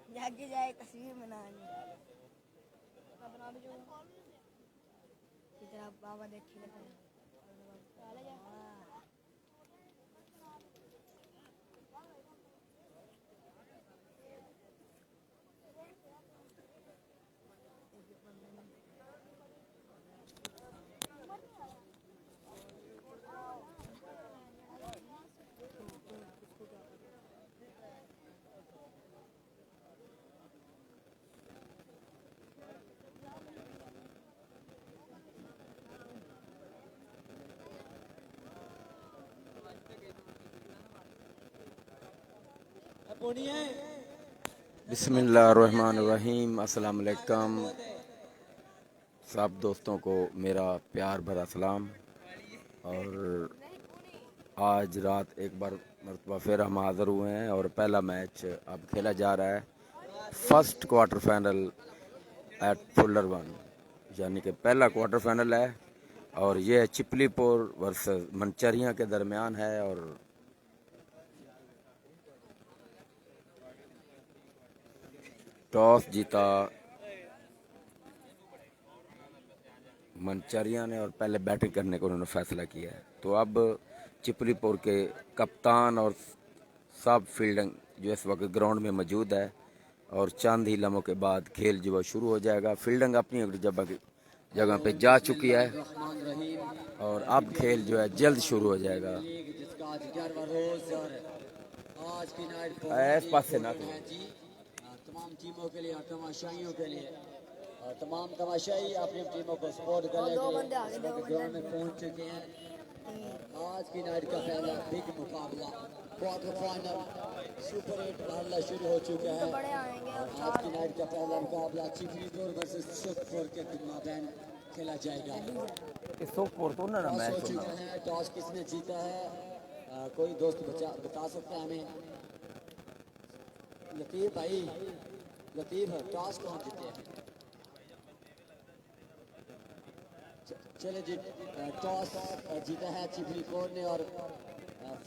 जाके जाए तस्वीर बनानी तेरा बाबा देखेगा बिस्मिल्लाहिर्रहमानिर्रहीम। अस्सलाम वालेकुम। सब दोस्तों को मेरा प्यार भरा सलाम। और आज रात एक बार मरतबा फिर हम हाज़िर हुए हैं और पहला मैच अब खेला जा रहा है। First quarter final at fuller one, यानी कि पहला क्वार्टर फाइनल है और ये चिपलीपुर वर्सेस मनचरियाँ के दरमियान है। और टॉस जीता मनचरिया ने और पहले बैटिंग करने को उन्होंने फैसला किया है। तो अब चिपलीपुर के कप्तान और सब फील्डिंग जो इस वक्त ग्राउंड में मौजूद है और चंद ही लम्हों के बाद खेल जो है शुरू हो जाएगा। फील्डिंग अपनी जगह पे जा चुकी है और अब खेल जो है जल्द शुरू हो जाएगा। इस पास से ना तमाम टीमों के लिए और तमाशाइयों के लिए और तमाम तमाशाई अपनी टीमों को सपोर्ट करने के लिए ग्राउंड में पहुंच चुके हैं। आज की नाइट का पहला बिग मुकाबला क्वार्टर फाइनल सुपर 8 मुकाबला शुरू हो चुका है। और आज की नाइट का पहला मुकाबला चिपलीपुर वर्सेस सुखपुर के माबैन खेला जाएगा। सुखपुर तो ना मैच हो चुका है। टॉस किसने जीता है? कोई दोस्त बता सकता है हमें? लतीफ भाई, लतीफ टॉस कौन जीते हैं? चले जी, टॉस जीता है चिपलीपुर ने और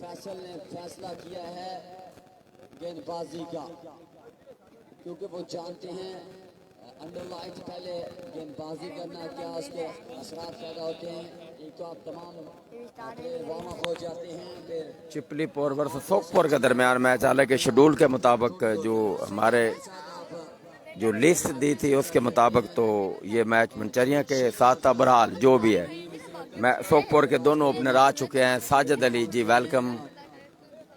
फैसल ने फैसला किया है गेंदबाजी का, क्योंकि वो जानते हैं अंडर लाइट पहले गेंदबाजी करना क्या उसके असरात पैदा होते हैं। एक तो आप तमाम वार्म अप हो जाते हैं, फिर चिपलीपुर वर्सेस सुखपुर के दरमियान मैच। हालांकि शेड्यूल के मुताबिक जो हमारे जो लिस्ट दी थी उसके मुताबिक तो ये मैच मनचरिया के साथ था। बहरहाल जो भी है, मैं सुखपुर के दोनों ओपनर आ चुके हैं। साजिद अली जी वेलकम,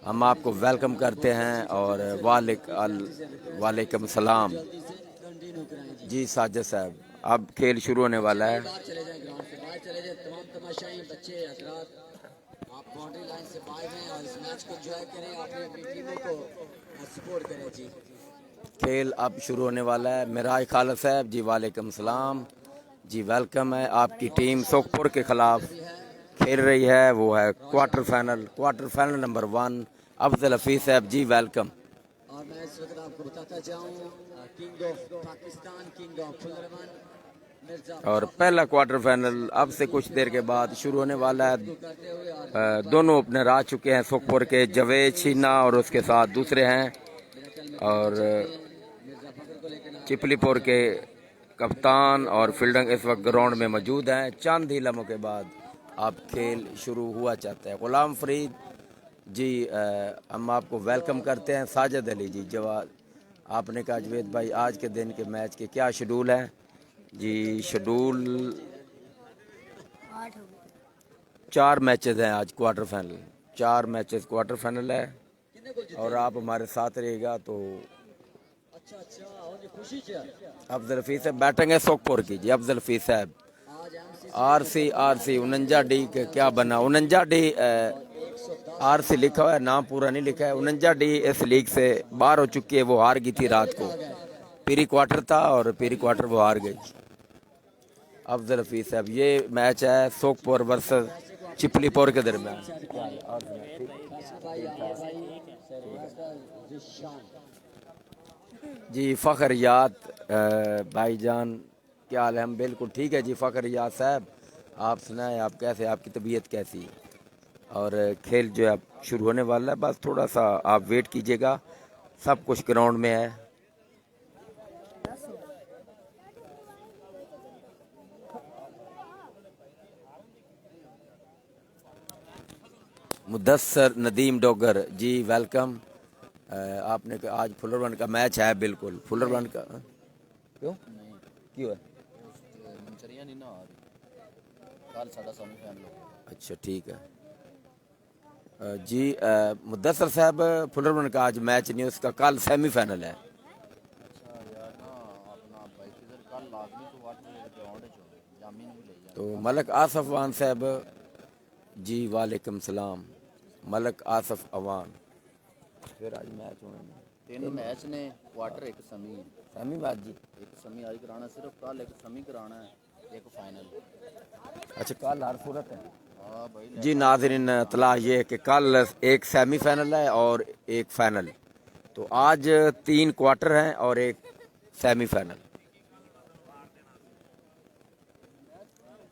हम आपको वेलकम करते हैं। और वालेकुम सलाम जी साजिद साहब। अब खेल शुरू होने वाला है। तमाम तमाशाई बच्चे हजरात आप बाउंड्री लाइन से बाहर हैं और इस मैच को एंजॉय करें, अपनी टीमों को सपोर्ट करें जी। खेल अब शुरू होने वाला है। मिराज खालिद साहब जी वालेकुम सलाम जी, वेलकम है। आपकी टीम सुखपुर के खिलाफ खेल रही है, वो है quarter final number 1। Afzal Hafeez साहब जी वेलकम। और मैं इस वक्त आपको बताता जाऊं king of Pakistan, king of फुलरवन और पहला क्वार्टर फाइनल अब से कुछ देर के बाद शुरू होने वाला है। दोनों ओपनर आ चुके हैं सुखपुर के, जवेद छीना और उसके साथ दूसरे हैं। और चिपलीपुर के कप्तान और फील्डिंग इस वक्त ग्राउंड में मौजूद हैं। चंद ही लम्हों के बाद अब खेल शुरू हुआ चाहता है। गुलाम फरीद जी हम आपको वेलकम करते हैं। साजिद अली जी जवाब आपने कहा जवेद भाई आज के दिन के मैच के क्या शेड्यूल है जी? शेड्यूल 4 मैचेस हैं आज quarter final, 4 matches quarter final है। और आप हमारे साथ रहेगा तो अफजल हफीज साहब बैटिंग है सुखपुर की जी। अफजल हफीज साहब आरसी 49D के क्या बना 49D आरसी लिखा हुआ है, नाम पूरा नहीं लिखा है। 49D इस लीग से बाहर हो चुकी है, वो हार गई थी रात को। प्री क्वार्टर था और प्री क्वार्टर वो हार गई। अफजल हफीज साहब ये मैच है सुखपुर वर्सेस चिपलीपुर के दरमियान। जी फ़खरियात भाईजान क्या हाल है? हम बिल्कुल ठीक है जी फ़खरियात साहब, आप सुनाएं आप कैसे, आपकी तबीयत कैसी है? और खेल जो है अब शुरू होने वाला है, बस थोड़ा सा आप वेट कीजिएगा। सब कुछ ग्राउंड में है। मुदस्सर नदीम डोगर जी वेलकम। आपने कहा आज फुलर वन का मैच है, बिल्कुल फुलर वन का। क्यों क्यों है? अच्छा ठीक है जी। मुदस्सर साहब फुलर वन का आज मैच नहीं, उसका कल सेमीफाइनल है। तो मलक आसफ अवान साहब जी वालेकुम सलाम। मलक आसफ अवान फिर आज मैच होने में 3 मैच ने, क्वार्टर एक सेमी है। सेमी मैच जी। एक सेमी आज कराना, सिर्फ कल एक सेमी कराना है, एक फाइनल। अच्छा कल हर सूरत है हाँ भाई। जी। नाज़रीन इत्तला ये है कि कल एक सेमीफाइनल है और एक फाइनल। तो आज 3 क्वार्टर हैं और एक सेमीफाइनल।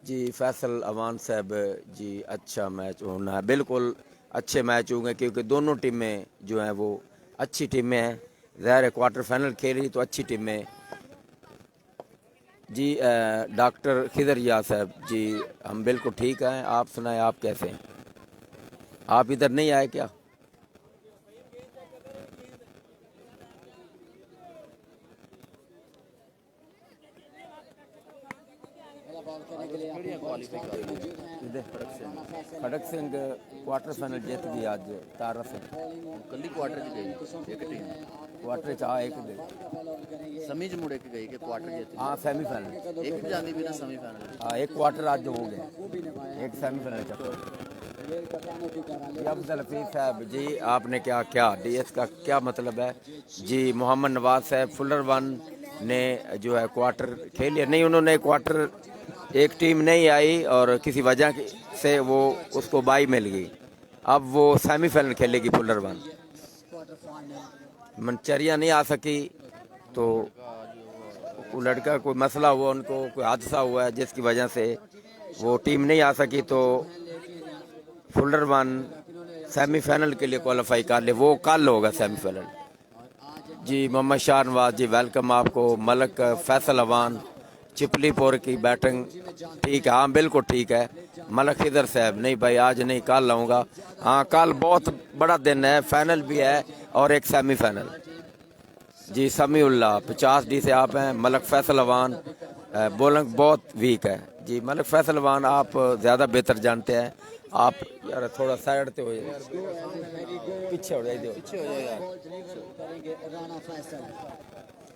जी फैसल अवान साहब जी, अच्छा मैच होना है, बिल्कुल अच्छे मैच होंगे क्योंकि दोनों टीमें जो हैं वो अच्छी टीमें हैं। ज़ाहिर है क्वार्टर फाइनल खेल रही तो अच्छी टीमें। जी डॉक्टर खिदर या साहब जी, हम बिल्कुल ठीक हैं। आप सुनाएं, आप कैसे हैं? आप इधर नहीं आए क्या? खड़क सिंह क्वार्टर फाइनल जीत गई आज तारा से। कल क्वार्टर च गई एक टीम, क्वार्टर च एक गई, समी च मुड़े के गई कि क्वार्टर जीती। हाँ सेमीफाइनल एक भी जाती भी ना सेमीफाइनल। हाँ, एक क्वार्टर आज हो गया, एक सेमीफाइनल चक्कर। अफजल हफीज साहब जी, आपने क्या क्या डीएस का क्या मतलब है जी? मोहम्मद नवाज साहब फुलर वन ने जो है क्वार्टर खेल लिया। नहीं, उन्होंने क्वार्टर, एक टीम नहीं आई और किसी वजह से वो उसको बाई मिल गई। अब वो सेमीफाइनल खेलेगी फुलर वन। मनचरिया नहीं आ सकी तो वो लड़का कोई मसला हुआ, उनको कोई हादसा हुआ है जिसकी वजह से वो टीम नहीं आ सकी। तो फुलर वन सेमीफाइनल के लिए क्वालिफाई कर ले, वो कल होगा सेमीफाइनल जी। मोहम्मद शाह नवाज जी वेलकम आपको। मलक फैसल अवान चिपलीपुर की बैटिंग ठीक है, हाँ बिल्कुल ठीक है। मलक खिदर साहब नहीं भाई आज नहीं, कल लाऊंगा। हाँ कल बहुत बड़ा दिन है, फाइनल भी है और एक सेमीफाइनल जी। समीउल्लाह 50D से आप हैं। मलक फैसल अवान बॉलिंग बहुत वीक है जी। मलक फैसल अवान आप ज़्यादा बेहतर जानते हैं। आप यार थोड़ा साइड पे हो जाए, पीछे हो जाए।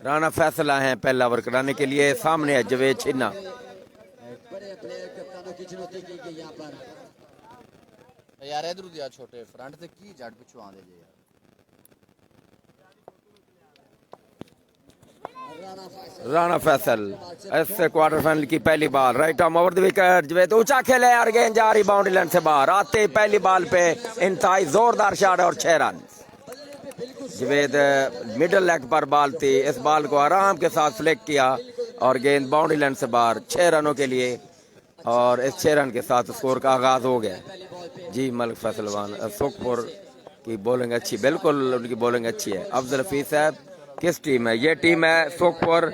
राना फैसल आए हैं पहला ओवर कराने के लिए। सामने है जवेद छिन्ना। यार इधर दिया छोटे फ्रंट से की जट पिछू आंदे जे यार। राना फैसल ऐसे क्वार्टर फाइनल की पहली ball, right arm over the wicket. Javed ऊंचा खेले यार, गेंद जा रही बाउंड्री लाइन से बाहर। आते ही पहली बॉल पे इंतहाई जोरदार शॉट और 6 रन। जवेद मिडल लेग पर बॉल थी, इस बॉल को आराम के साथ फ्लिक किया और गेंद बाउंड्री लाइन से बाहर 6 रनों के लिए। और इस 6 रन के साथ स्कोर का आगाज हो गया जी। मलक फैसल अवान सुखपुर की बॉलिंग अच्छी, बिल्कुल उनकी बॉलिंग अच्छी है। अफजल हफीज साहब किस टीम है? ये टीम है सुखपुर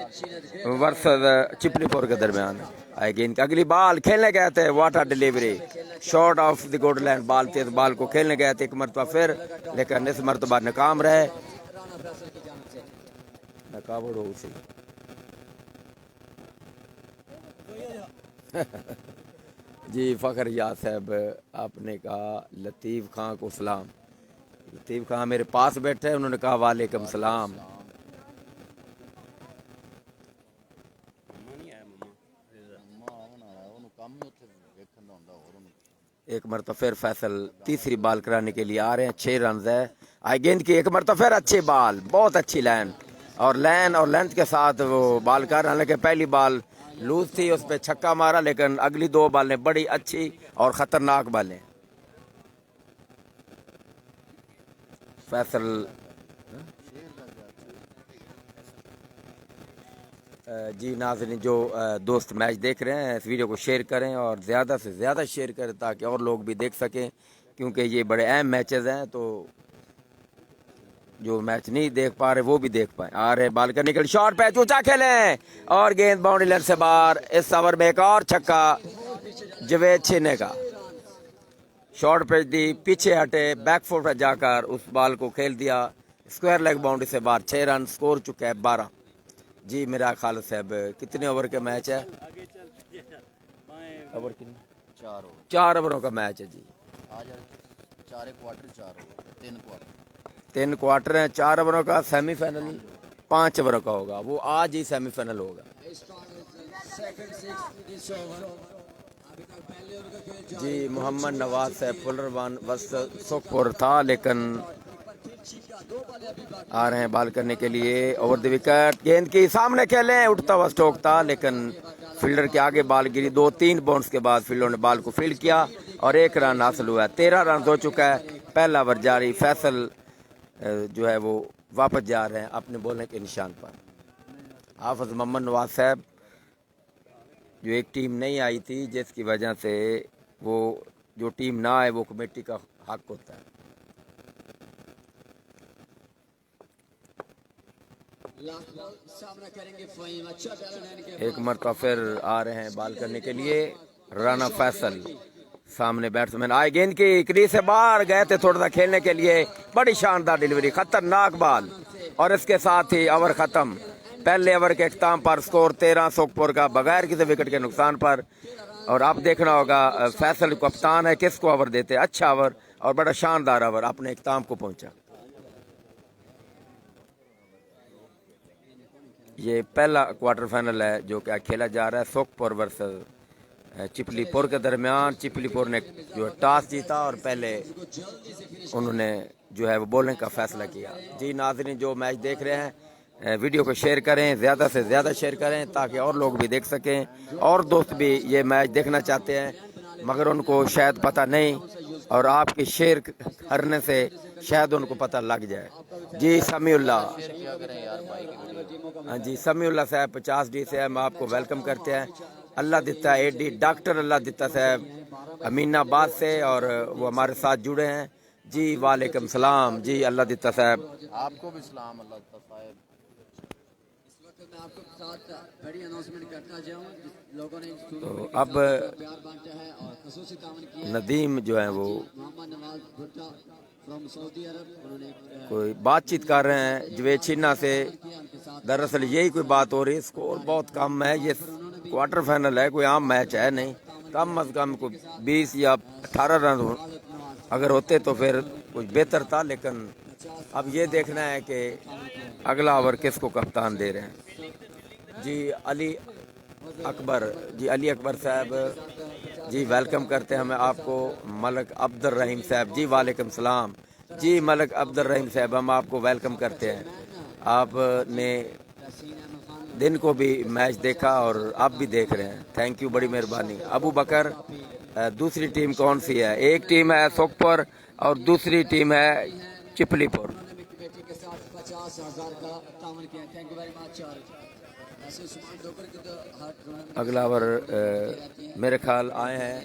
वर्सेस चिपलीपुर के दरमियान आएगी। इनकी अगली बॉल खेलने गए थे, water delivery short of the good land ball थी। इस बॉल को खेलने गए थे एक मरतबा फिर, लेकिन इस मरतबा नाकाम रहे। नाकाबड़ हो उसी जी। फ़खर याद साहब आपने कहा लतीफ़ खां को सलाम। लतीफ़ खां मेरे पास बैठे हैं, उन्होंने कहा वालेकुम सलाम। एक मरतबा फिर फैसल तीसरी बॉल कराने के लिए आ रहे हैं। 6 रन है। आई गेंद की एक मरतबा फिर अच्छी बॉल, बहुत अच्छी लाइन और लेंथ के साथ वो बॉल कर। हालांकि पहली बॉल लूज थी, उस पर छक्का मारा, लेकिन अगली 2 बॉलें बड़ी अच्छी और खतरनाक बॉलें। फैसल जी। नाज़रीन जो दोस्त मैच देख रहे हैं, इस वीडियो को शेयर करें और ज़्यादा से ज़्यादा शेयर करें ताकि और लोग भी देख सकें। क्योंकि ये बड़े अहम मैचेस हैं, तो जो मैच नहीं देख पा रहे वो भी देख पाए। आ रहे बाल करने के लिए, शॉट पैच ऊंचा खेलें और गेंद बाउंड्री लाइन से बाहर। इस ओवर में एक और छक्का जवेद छीने का। शॉर्ट पैच दी, पीछे हटे, बैक फुट पर जाकर उस बॉल को खेल दिया स्क्वायर लेग बाउंड्री से बाहर। 6 रन, स्कोर चुका है 12। जी मेरा खालिद साहब, कितने ओवर का मैच है? ओवर कितने? 4 ओवरों का मैच है जी। आज 4 क्वार्टर 4 ओवर 3 क्वार्टर 3 क्वार्टर हैं, 4 ओवरों का। सेमीफाइनल 5 ओवरों का होगा, वो आज ही सेमीफाइनल होगा। जी मोहम्मद नवाज साहब फुलर वन बस सुखपुर था, लेकिन आ रहे हैं बॉल करने के लिए। ओवर द विकेट, गेंद की सामने खेलें, उठता हुआ स्ट्रोक था, लेकिन फील्डर के आगे बॉल गिरी। 2-3 बाउंस के बाद फील्डर ने बॉल को फील्ड किया और 1 रन हासिल हुआ है। 13 रन हो चुका है। पहला ओवर जारी। फैसल जो है वो वापस जा रहे हैं अपने बोलने के निशान पर। हाफिज मोहम्मद नवाज साहब, जो एक टीम नहीं आई थी जिसकी वजह से वो जो टीम ना आए वो कमेटी का हक होता है। एक मरतबा फिर आ रहे हैं बॉल करने के लिए राना फैसल। सामने बैट्समैन आए, गेंद की क्रीज से बाहर गए थे थोड़ा सा खेलने के लिए। बड़ी शानदार डिलीवरी, खतरनाक बॉल, और इसके साथ ही ओवर खत्म। पहले ओवर के अख्ताम पर स्कोर 13 सुखपुर का बगैर किसी विकेट के नुकसान पर। और अब देखना होगा फैसल कप्तान है, किसको ओवर देते। अच्छा ओवर और बड़ा शानदार ओवर अपने अख्ताम को पहुंचा। ये पहला क्वार्टर फाइनल है जो क्या खेला जा रहा है सुखपुर वर्सेस चिपलीपुर के दरमियान। चिपलीपुर ने जो टॉस जीता और पहले उन्होंने जो है वो बॉलिंग का फैसला किया। जी नाज़रीन, जो मैच देख रहे हैं वीडियो को शेयर करें, ज़्यादा से ज़्यादा शेयर करें ताकि और लोग भी देख सकें। और दोस्त भी ये मैच देखना चाहते हैं मगर उनको शायद पता नहीं, और आपके शेयर करने से शायद उनको पता लग जाए। जी समीउल्लाह, हाँ जी समीउल्लाह साहब 50D से हम आपको वेलकम करते हैं। अल्लाह दिता है AD डॉक्टर अल्लाह दिता साहब अमीनाबाद से, और वो हमारे साथ जुड़े हैं। जी वालेकुम सलाम। जी अल्लाह दिता साहब, आपको भी सलाम। अल्लाह दिता साहब, मैं आपको साथ बड़ी अनाउंसमेंट करता जाऊं। लोगों ने तो अब प्यार बांटा है और खसूसी तावन किया। नदीम जो है वो मोहम्मद नवाज भुट्टा फ्रॉम सऊदी अरब, उन्होंने कोई बातचीत कर रहे हैं जवेद छीना से। दरअसल यही कोई बात हो रही है, स्कोर बहुत कम है, ये क्वार्टर फाइनल है, कोई आम मैच है नहीं। कम अज कम कोई 20 या 18 रन अगर होते तो फिर कुछ बेहतर था, लेकिन अब ये देखना है कि अगला ओवर किसको कप्तान दे रहे हैं। जी अली अकबर, जी अली अकबर साहब जी वेलकम करते हैं हमें आपको। मलक अब्दुल रहीम साहब, जी वालेकुम सलाम। जी मलक अब्दुल रहीम साहब, हम आपको वेलकम करते हैं। आपने दिन को भी मैच देखा और अब भी देख रहे हैं, थैंक यू, बड़ी मेहरबानी। अबू बकर, दूसरी टीम कौन सी है? एक टीम है सुखपुर और दूसरी टीम है चिपलीपुर। बेटे के साथ 50,000 का तावन किया। Thank you very much. ऐसे सुमान डोकर के तो हर टूर्नामेंट अगला ओवर मेरे ख्याल आए हैं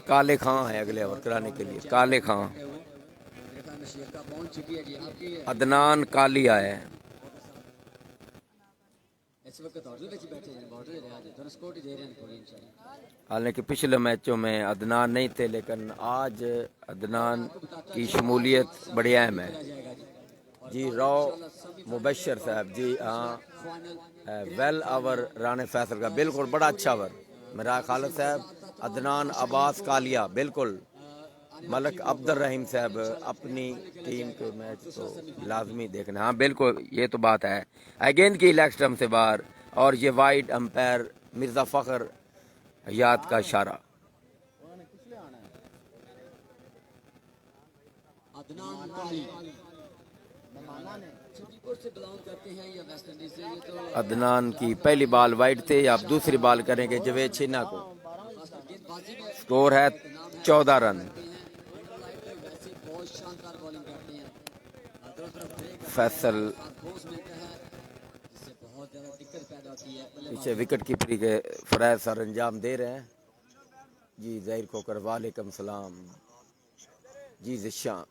काले खां है अगले ओवर कराने के लिए। काले खां, पहुंच चुकी है जी आपकी। अदनान काली आए हैं। इस वक्त ऑर्डर पे बैठे हैं, बॉर्डर दे रहे हैं, थोड़ा स्कोर दे रहे हैं थोड़ी इंशाल्लाह। हालांकि पिछले मैचों में अदनान नहीं थे, लेकिन आज अदनान की शमूलियत बड़ी अहम है। जी रॉ मुबशर साहब, जी हाँ वेल ओवर राने फैसल का, बिल्कुल बड़ा अच्छा ओवर। मेरा खालिद साहब, अदनान अब्बास कालिया, बिल्कुल। मलक अब्दुल रहीम साहब, अपनी टीम के मैच तो लाजमी देखना। हाँ बिल्कुल, ये तो बात है। अगेन की लेग स्टंप से बाहर, और ये वाइड अंपायर मिर्जा फखर याद का इशारा। अदनान काली चिपलीपुर से बिलोंग करते हैं या वेस्ट इंडीज से? ये तो अदनान की पहली बॉल वाइड थे, आप दूसरी बॉल करेंगे जवेद छीना को। स्कोर है 14 रन। बहुत शानदार बॉलिंग करते हैं। फैसल बहुत ज्यादा दिक्कत पैदा होती है। पीछे विकेट कीपरी के फराज सर अंजाम दे रहे हैं। जी ज़हीर खोकर वालेकुम सलाम जी। ज़िशान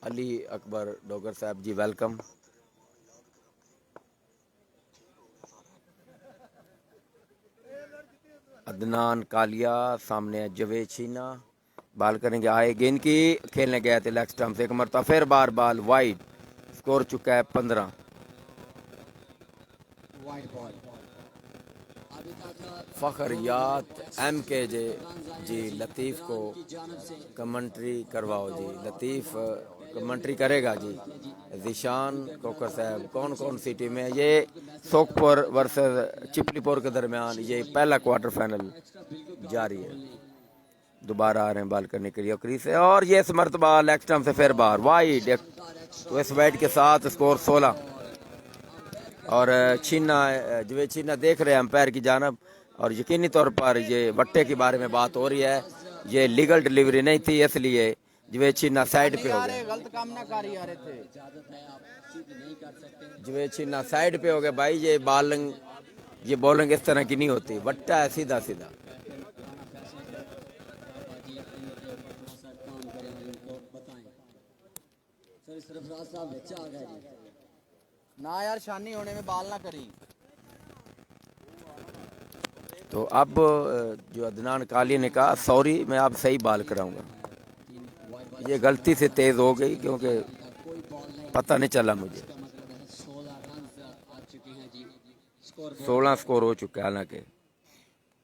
अली अकबर डोगर साहब जी वेलकम। अदनान कालिया सामने जवेद छीना बाल करेंगे। आए गेंद की खेलने गए थे लेग स्टंप से, एक मरतबा फिर बार बाल वाइड। स्कोर चुका है 15। वाइड बॉल अभी तक फ़खरियात MKJ जी लतीफ़ को कमेंट्री करवाओ जी। लतीफ़ कमेंट्री करेगा जी। ज़िशान कोकर साहब कौन कौन सी टीम है ये? सोखपुर वर्सेस चिपलीपुर के दरमियान ये पहला क्वार्टर फाइनल जारी है। दोबारा आ रहे हैं बाल करने के लिए क्रीज से, और ये इस मरतबा लेग स्टंप से फिर बार वाइड। तो इस वाइड के साथ स्कोर 16। और छीना जवेद छीना देख रहे हैं अंपायर की जानब, और यकीनी तौर पर ये वट्टे के बारे में बात हो रही है। ये लीगल डिलीवरी नहीं थी, इसलिए जवेद छीना साइड पे हो गए। गलत काम ना कर ही आ रहे थे। जवेद छीना साइड पे हो गए भाई। ये बॉलिंग इस तरह की नहीं होती, वट्टा है सीधा सीधा। ना यार शानी होने में बाल ना करी। तो अब जो अदनान काली ने कहा सॉरी मैं आप सही बाल कराऊंगा, ये गलती से तेज हो गई क्योंकि पता नहीं चला मुझे। 16 स्कोर हो चुका है। हालांकि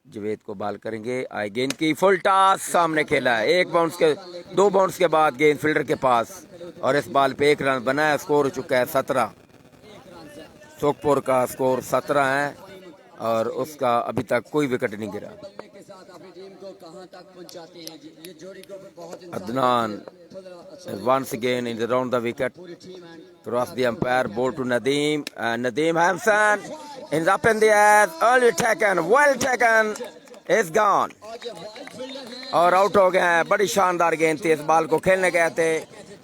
जवेद को बाल करेंगे। आए गेंद की फुल टॉस सामने खेला है। दो बाउंस के बाद गेंद फील्डर के पास, और इस बॉल पे 1 रन बनाया। स्कोर हो चुका है 17। सोखपुर का स्कोर 17 है और उसका अभी तक कोई विकेट नहीं गिरा। Adnan once again in the round the wicket, cross the umpire, ball to Nadeem, and Nadeem Hampson is up in the air, early taken, well taken, is gone, और आउट हो गए हैं। बड़ी शानदार गेंद थी। इस बॉल को खेलने गए थे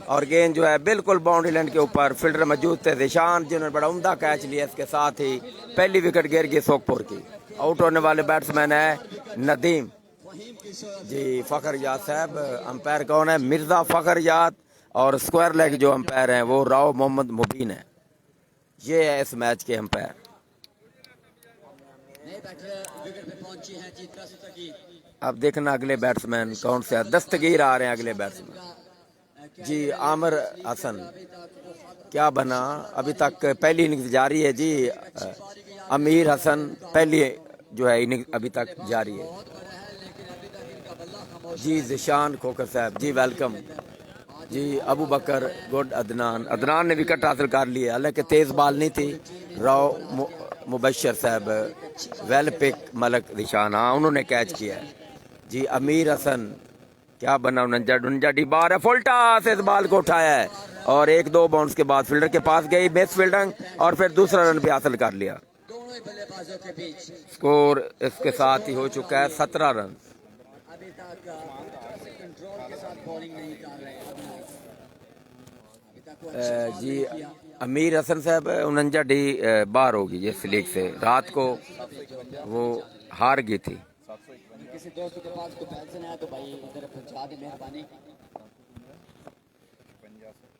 और गेंद जो है बिल्कुल बाउंड्री लाइन के ऊपर, फील्डर मौजूद थे ज़िशान जिन्होंने बड़ा उम्दा कैच लिया। इसके साथ ही पहली विकेट गिर गई सोखपुर की। आउट होने वाले बैट्समैन है नदीम जी। फ़खरियात साहब अंपायर कौन है? मिर्ज़ा फ़खरियात। और स्क्वायर लेग जो अंपायर हैं वो राव मोहम्मद मुबीन है। ये है इस मैच के अंपायर। अब देखना अगले बैट्समैन कौन से दस्तगीर आ रहे हैं। अगले बैट्समैन जी आमिर हसन क्या बना? अभी तक पहली इनिंग्स जारी है जी। अमीर हसन पहली जो है इनिंग अभी तक जारी है जी। ज़िशान खोकर साहब जी वेलकम जी। अबू बकर गुड। अदनान ने विकेट हासिल कर लिया, हालांकि तेज बॉल नहीं थी। राव मुबशर साहब वेल पिक मलक ज़िशान, हाँ उन्होंने कैच किया है जी। अमीर हसन क्या बना? 49 डी बार है, फुल टॉस इस बॉल को उठाया है और 1-2 बाउंस के बाद फील्डर के पास गई मिस फील्डिंग, और फिर दूसरा रन भी हासिल कर लिया। स्कोर इसके साथ ही हो चुका है 17 रन। जी अमीर हसन साहब 49 डी बाहर होगी जिस लीग से। रात को वो हार गई थी। किसी दोस्त के पास कोई पैसे नहीं आया तो भाई इधर पहुंचा दी मेहरबानी।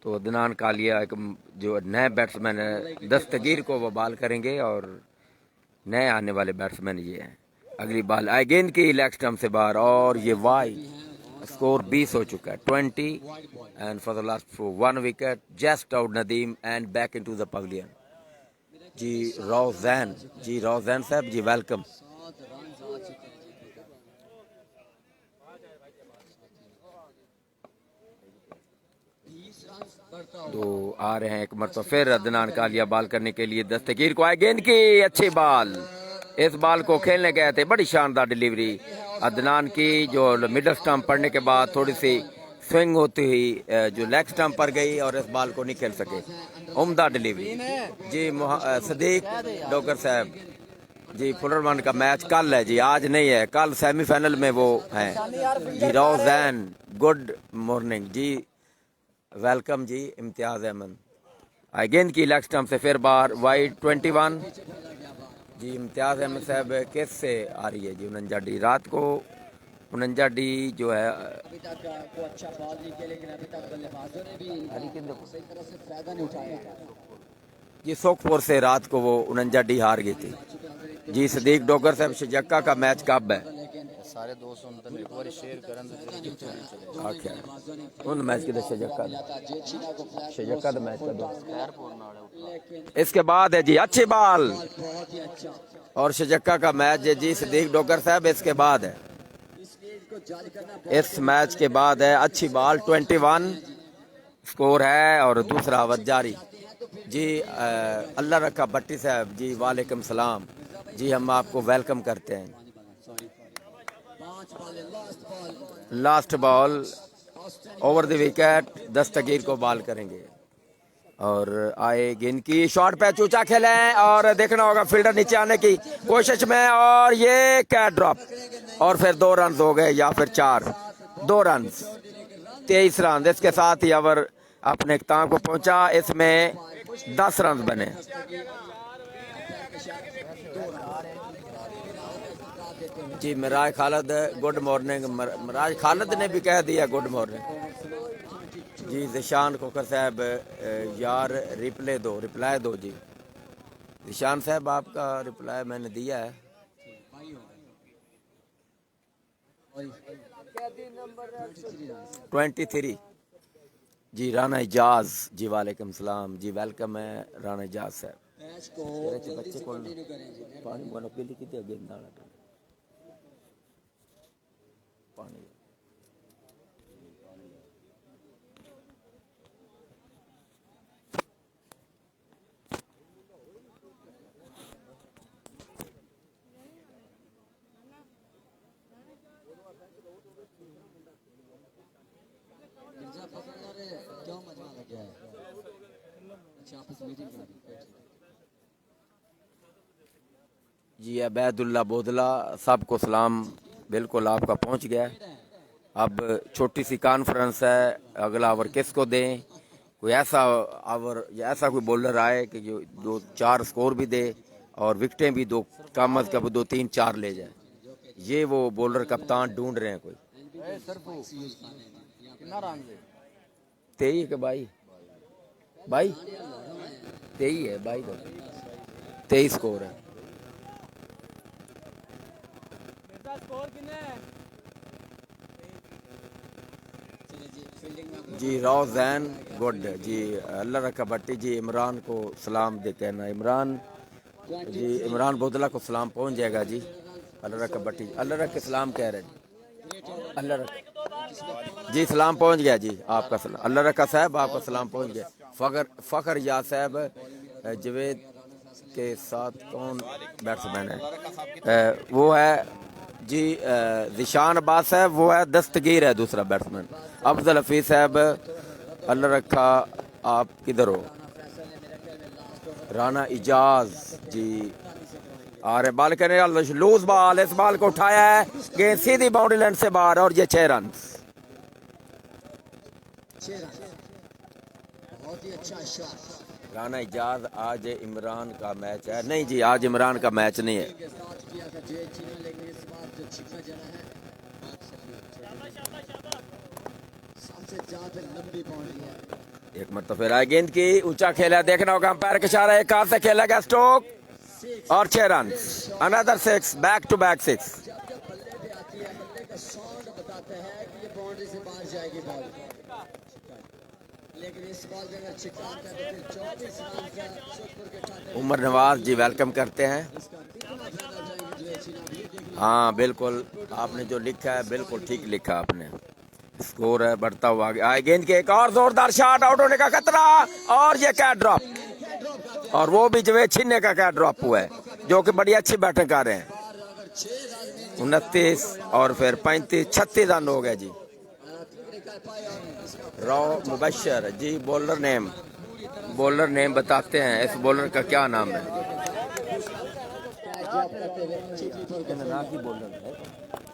तो अदनान कालिया एक जो नए बैट्समैन है दस्तगीर को वो बाल करेंगे, और नए आने वाले बैट्समैन ये हैं। अगली बॉल आए गेंद की लेग स्टंप से बाहर, और ये वाइड। स्कोर 20 हो चुका है 20, and for the last 1 wicket just out Nadeem and back into the pavilion जी। रोज़ैन जी, रोज़ैन साहब जी वेलकम। तो आ रहे हैं एक मरतबा फिर अदनान कालिया बाल करने के लिए। दस्तगीर को आए गेंद की अच्छी बॉल। इस बॉल को खेलने गए थे, बड़ी शानदार डिलीवरी अदनान की, जो मिडल स्टंप पड़ने के बाद थोड़ी सी स्विंग होती हुई जो लेग स्टंप पर गई और इस बॉल को नहीं खेल सके। उम्दा डिलीवरी जी। सदीक डोगर साहब जी। फुलरमन का मैच कल है जी, आज नहीं है। कल सेमीफाइनल में वो हैं जी। रोज़ैन गुड मॉर्निंग जी, वेलकम जी। इम्तियाज अहमद आई गेंद की लेग स्टंप से फिर बार वाइड 21 जी। इम्तियाज अहमद साहब किस से आ रही है जी? 49 डी। रात को 49D जो है अभी तक को अच्छा बॉल नहीं किया, लेकिन अभी तक बल्लेबाजों ने भी सही तरह से फायदा नहीं उठाया। ये सोखपुर से रात को वो 49D हार गई थी जी। सदीक डोगर साहब शजक्का का मैच कब है? सारे दोस्त उन तक एक बार शेयर करन तो फिर कितने चले आखिर उन मैच के शजक्का शजक्का का मैच का दो खैरपुर नाल उठा। इसके बाद है जी अच्छी बॉल बहुत ही अच्छा, और शजक्का का मैच है जी। सदीक डोगर साहब इसके बाद है, इसलिए इनको जारी करना इस मैच के बाद है अच्छी बॉल 21 स्कोर है। और दूसरा ओवर जारी जी। अल्लाह रखा भट्टी साहब जी, वालेकुम सलाम जी, हम आपको वेलकम करते हैं। Last ball over the wicket Dastgir को बॉल करेंगे और आएगी इनकी शॉर्ट पैच ऊंचा खेलें और देखना होगा फील्डर नीचे आने की कोशिश में, और ये कैच ड्रॉप और फिर 2 रन हो गए या फिर 4, 2 रन 23 रन। इसके साथ ही ओवर अपने इख्ताम को पहुंचा, इसमें 10 रन बने। जी मिराज खालिद गुड मॉर्निंग। मिराज खालिद ने भी कह दिया गुड मॉर्निंग जी। जिशान खोखर साहब यार रिप्लाई दो जी। जिशान साहब आपका रिप्लाई मैंने दिया है। 23 जी। राना इजाज जी, वालेकुम सलाम जी, वेलकम है राना इजाज साहब। मैच को बच्चे को पानी वाला पीली कितने गेंदा पानी क्यों मजा लग गया है? अच्छा आपस में मीटिंग कर जी। अबैदुल्ला बोदला सबको सलाम, बिल्कुल आपका पहुंच गया। अब छोटी सी कॉन्फ्रेंस है, अगला ओवर किसको दें? कोई ऐसा ओवर या ऐसा कोई बॉलर आए कि जो 2-4 स्कोर भी दे और विकटें भी दो कम अज कम 2-3-4 ले जाए। ये वो बॉलर कप्तान ढूंढ रहे हैं कोई। कितना रन दे 23 के भाई 23 है भाई, 23 स्कोर है जी। राव जैन गुड जी, अल्लाह रखा भट्टी जी। इमरान को सलाम दे कहना, इमरान जी, इमरान बोदला को सलाम पहुंच जाएगा जी। अल्लाह रखा भट्टी, अल्लाह रख के सलाम कह रहे हैं। अल्लाह रख जी, सलाम पहुंच गया जी आपका सलाम। अल्लाह रखा साहब आपका सलाम पहुंच गया। फखर याद साहब जवेद के साथ कौन बैट्समैन है? वो है जी जिशान अब्बास साहब, वो है दस्तगीर है दूसरा बैट्समैन। अफजल हफीज साहब अल्लाह रखा आप किधर हो? राना इजाज जी आ रहे, बॉल करने लूज बॉल, इस बॉल को उठाया है, गेंद सीधी बाउंड्री लाइन से बाहर और ये 6 रन। बहुत ही अच्छा शॉट। राना इजाज आज इमरान का मैच है? नहीं जी, आज इमरान का मैच नहीं है। एक मरतबा फिर आए, गेंद की ऊंचा खेला, देखना होगा अंपायर के इशारा, एक हाथ से खेला गया स्ट्रोक और 6 run. Another 6, back to back 6। Umar Nawaz ji welcome करते हैं। हाँ बिल्कुल, आपने जो लिखा है बिल्कुल ठीक लिखा आपने। स्कोर है बढ़ता हुआ आगे, गेंद के एक और जोरदार शॉट, आउट होने का खतरा और ये कैच ड्रॉप, और वो भी जवेद छीनने का कैच ड्रॉप हुआ है, जो कि बड़ी अच्छी बैटिंग कर रहे हैं। 29 और फिर 35, 36 रन हो गए जी। राव मुबशर जी, बॉलर नेम बताते हैं, इस बॉलर का क्या नाम है?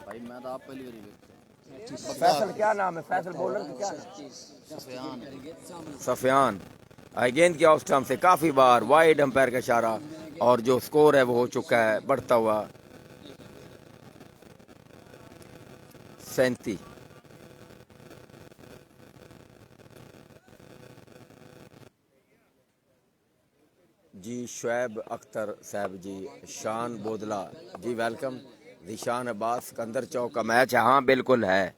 भाई मैं तो आप पहली बार फैसल क्या नाम है? फैसल बॉलर का क्या नाम? सफियान। गेंद की ऑफ स्टंप से काफी बार वाइड अंपायर का इशारा, और जो स्कोर है वो हो चुका है बढ़ता हुआ 37। जी शुएब अख्तर साहब जी, शान बोदला जी वेलकम। जिशान अब्बास, सिकंदर चौक का मैच है। हाँ बिल्कुल है।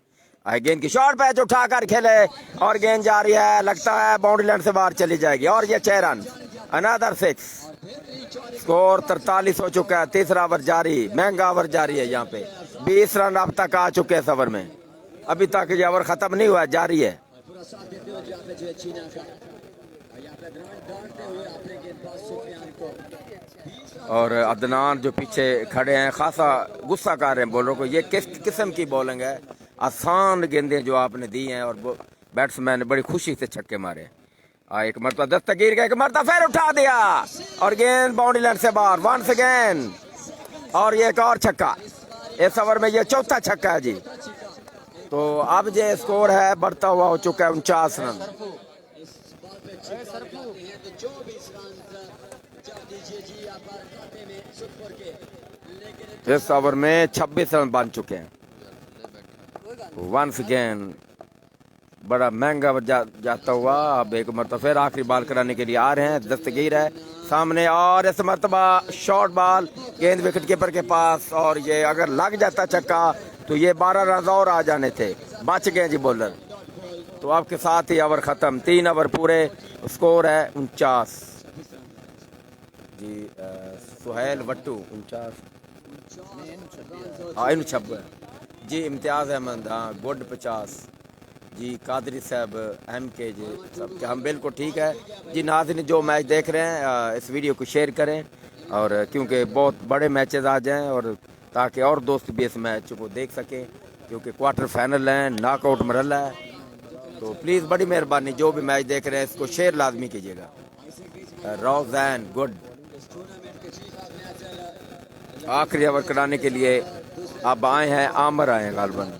गेंद की शॉर्ट पैच उठाकर खेले और गेंद जा रही है, लगता है बाउंड्री लाइन से बाहर चली जाएगी और ये 6 रन, अनदर 6। स्कोर 43 हो चुका है। तीसरा ओवर जारी, महंगा ओवर जारी है। यहाँ पे 20 रन अब तक आ चुके हैं इस ओवर में। अभी तक ये ओवर खत्म नहीं हुआ, जारी है। और अदनान जो पीछे खड़े हैं खासा गुस्सा कर रहे हैं बॉलर को। ये किस किस्म की बॉलिंग है? आसान गेंदें जो आपने दी हैं और बैट्समैन ने बड़ी खुशी से छक्के मारे। एक मरतबा दस्तगीर का, एक मरतबा फिर उठा दिया और गेंद बाउंड्री लाइन से बाहर वंस अगेन। और ये एक और छक्का इस ओवर में, ये चौथा छक्का है जी। तो अब ये स्कोर है बढ़ता हुआ हो चुका है 49 रन। इस ओवर में 26 रन बन चुके हैं। वंस अगेन बड़ा महंगा जाता हुआ। अब एक मरतबा फिर आखिरी बॉल कराने के लिए आ रहे हैं। दस्तगीर है सामने और इस मरतबा शॉर्ट बॉल, गेंद विकेट कीपर के पास। और ये अगर लग जाता छक्का तो ये 12 रन और आ जाने थे। बच गए जी बॉलर। तो आपके साथ ही ओवर खत्म, 3 ओवर पूरे। स्कोर है 49 जी। सुहेल वट्टू 49 जी। इम्तियाज अहमद हाँ गुड 50 जी। कादरी साहब MK जी सब हम बिल्कुल ठीक है जी। नाज़रीन जो मैच देख रहे हैं इस वीडियो को शेयर करें और क्योंकि बहुत बड़े मैचेस आ जाएं और ताकि और दोस्त भी इस मैच को देख सकें, क्योंकि क्वार्टर फाइनल है, नॉकआउट मरहला है। तो प्लीज़ बड़ी मेहरबानी जो भी मैच देख रहे हैं इसको शेयर लाजमी कीजिएगा। रोज़ैन गुड। आखिरी ओवर कराने के लिए अब आए हैं, आमर आए हैं गालबन।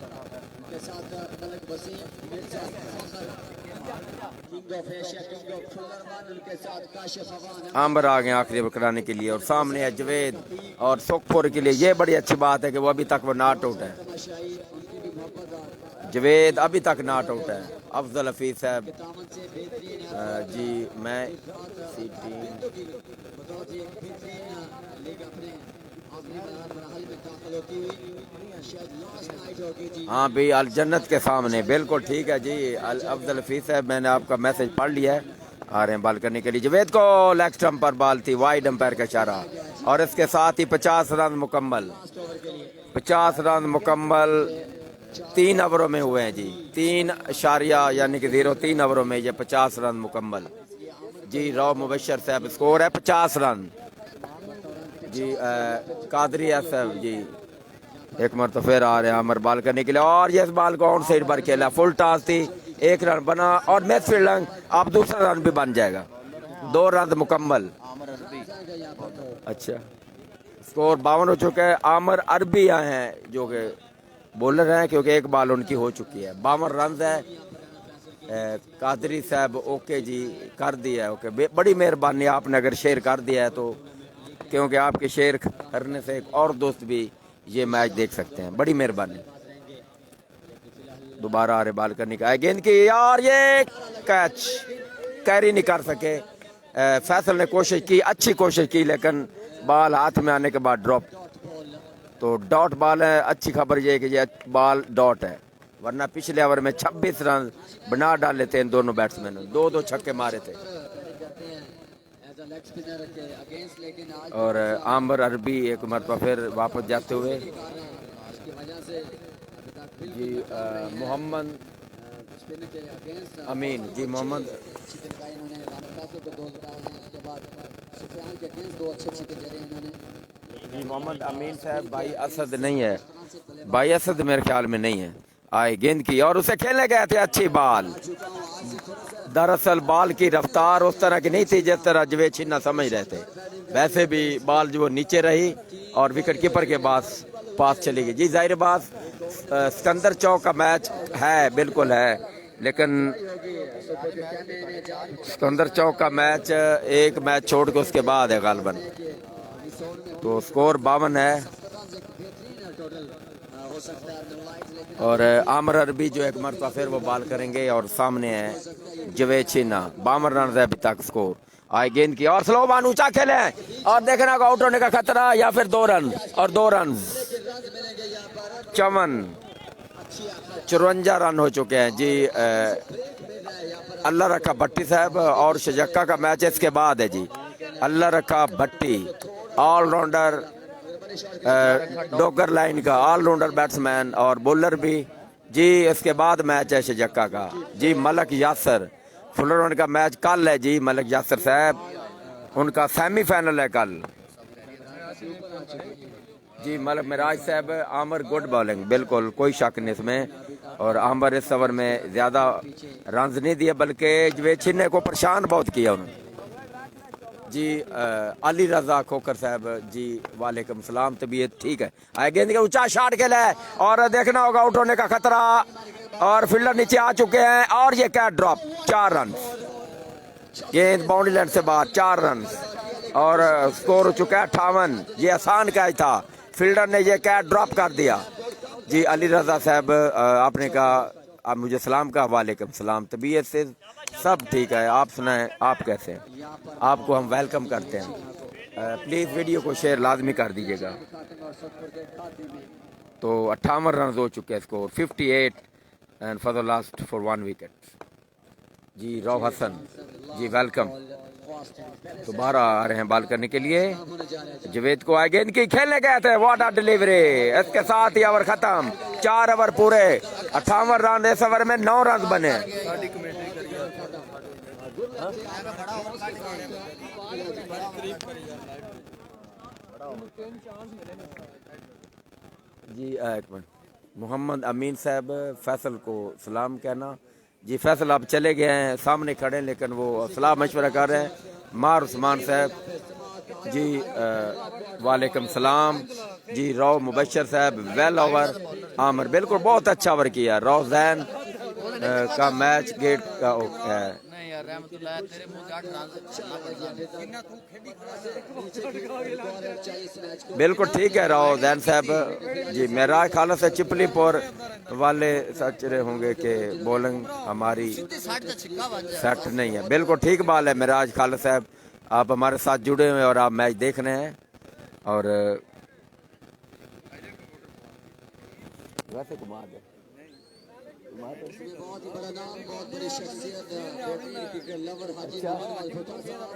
आमर आ गए आखिरी ओवर कराने के लिए और सामने है जवेद और सुखपुर के लिए। ये बड़ी अच्छी बात है कि वो अभी तक वो नॉट आउट है। जवेद अभी तक नॉट आउट है। अफजल हफीज साहब जी मैं हाँ भाई अल जन्नत के सामने बिल्कुल ठीक है जी। अफजल हफीज साहब मैंने आपका मैसेज पढ़ लिया है। आ रहे हैं बॉल करने के लिए। जवेद को लेग स्टंप पर बॉल थी, वाइड अंपायर का इशारा। और इसके साथ ही 50 रन मुकम्मल। 50 रन मुकम्मल 3 ओवरों में हुए हैं जी। 3 इशारिया यानी कि 0 ओवरों में ये 50 रन मुकम्मल जी। राव मुबशर साहब स्कोर है 50 रन जी। कादरिया साहब जी एक मरतबा फिर आ रहे हैं अमर बॉल करने के लिए। और ये इस बॉल को ऑन साइड पर खेला, फुल टॉस थी, 1 रन बना और मैच फील्डिंग अब दूसरा रन भी बन जाएगा। 2 रन मुकम्मल। अच्छा स्कोर 52 हो चुका है। आमर अरबी आए हैं जो कि बॉलर हैं, क्योंकि एक बॉल उनकी हो चुकी है। 52 रन है। कादरी साहब ओके जी कर दिया है। ओके बड़ी मेहरबानी आपने अगर शेयर कर दिया है तो, क्योंकि आपके शेयर करने से एक और दोस्त भी ये मैच देख सकते हैं। बड़ी मेहरबानी। दोबारा आ रहे बॉल करने का गेंद की और ये कैच कैरी नहीं कर सके। फैसल ने कोशिश की, अच्छी कोशिश की, लेकिन बॉल हाथ में आने के बाद ड्रॉप। तो डॉट बॉल है। अच्छी खबर ये कि ये बॉल डॉट है, वरना पिछले ओवर में 26 रन बना डाले थे इन दोनों बैट्समैनों ने। 2 छक्के मारे थे। और आमर अरबी एक मरतबा फिर वापस जाते हुए जी। मोहम्मद अमीन जी। मोहम्मद जी मोहम्मद अमीन साहब भाई असद नहीं है, भाई असद मेरे ख्याल में नहीं है। आए गेंद की और उसे खेलने गए थे, अच्छी बॉल। दरअसल बॉल की रफ्तार उस तरह की नहीं थी जिस तरह जवेद छिन्ना समझ रहे थे। वैसे भी बॉल जो नीचे रही और विकेट कीपर के पास चली गई जी। जाहिर बात सिकंदर चौक का मैच है, बिल्कुल है, लेकिन सिकंदर चौक का मैच एक मैच छोड़ के उसके बाद है गालबन। तो स्कोर 52 है। और आमर अरबी जो एक मरतबा फिर वो बाल करेंगे। और सामने है जवेद छिन्ना, 52 रन है अभी तक स्कोर। आए गेंद की और स्लो बान ऊंचा खेले और देखना आउट होने का खतरा या फिर 2 रन और 2 रन। 54 रन हो चुके हैं जी। अल्लाह रखा भट्टी साहब और शजक्का का मैच इसके बाद है जी। अल्लाह रखा भट्टी ऑलराउंडर, डोगर लाइन का ऑलराउंडर बैट्समैन और बॉलर भी जी। इसके बाद मैच है शजक्का का जी। मलक यासर, फुलर राउंड का मैच कल है जी। मलक यासर साहब उनका सेमीफाइनल है कल जी। मलक मिराज साहब, आमर गुड बॉलिंग, बिल्कुल कोई शक नहीं इसमें। और आमर इस ओवर में ज़्यादा रन नहीं दिए बल्कि जवेद छिन्ने को परेशान बहुत किया उन्होंने जी। अली रजा खोकर साहब जी, वालेकुम सलाम, तबीयत ठीक है। आए गेंद के ऊंचा शॉट खेला है और देखना होगा आउट होने का खतरा और फील्डर नीचे आ चुके हैं और ये कैच ड्रॉप। 4 रन, गेंद बाउंड्री लाइन से बाहर, 4 रन और स्कोर हो चुका है 58। ये आसान कैच था, फील्डर ने ये कैच ड्रॉप कर दिया जी। अली रजा साहब आपने कहा आप मुझे सलाम का, वालेकुम सलाम, तबीयत से सब ठीक है। आप सुनाएं, आप कैसे हैं? आपको हम वेलकम करते हैं। प्लीज़ वीडियो को शेयर लाजमी कर दीजिएगा। तो 58 रन हो चुके हैं score, 58 and for the last for 1 wicket जी। रॉव हसन जी वेलकम, दोबारा आ रहे हैं बाल करने के लिए। जवेद को आए गेंद की खेलने गए थे, व्हाट अ डिलीवरी। इसके साथ ही ओवर खत्म, 4 ओवर पूरे, 58 रन। इस ओवर में 9 रन बने जी। एक मिनट, मोहम्मद अमीन साहब फैसल को सलाम कहना जी। फैसल आप चले गए हैं, सामने खड़े हैं लेकिन वो सलाह मशवरा कर रहे हैं। मार उस्मान साहब जी वालेकुम सलाम जी। रौ मुबशर साहब वेल ओवर। आमर बिल्कुल बहुत अच्छा ओवर किया। रौ जैन का मैच गेट का बिल्कुल ठीक है। रौ जैन साहब जी। मेरा ख्याल से चिपलीपुर वाले सच रहे होंगे कि बॉलिंग हमारी सेट नहीं है। बिल्कुल ठीक बाल है मेराज खालिद साहब, आप हमारे साथ जुड़े हुए और आप मैच देख रहे हैं। और वैसे कुमार है बहुत ही बड़ा नाम, बहुत बड़ी शख्सियत, क्रिकेट लवर हाजी मोहम्मद भुट्टो साहब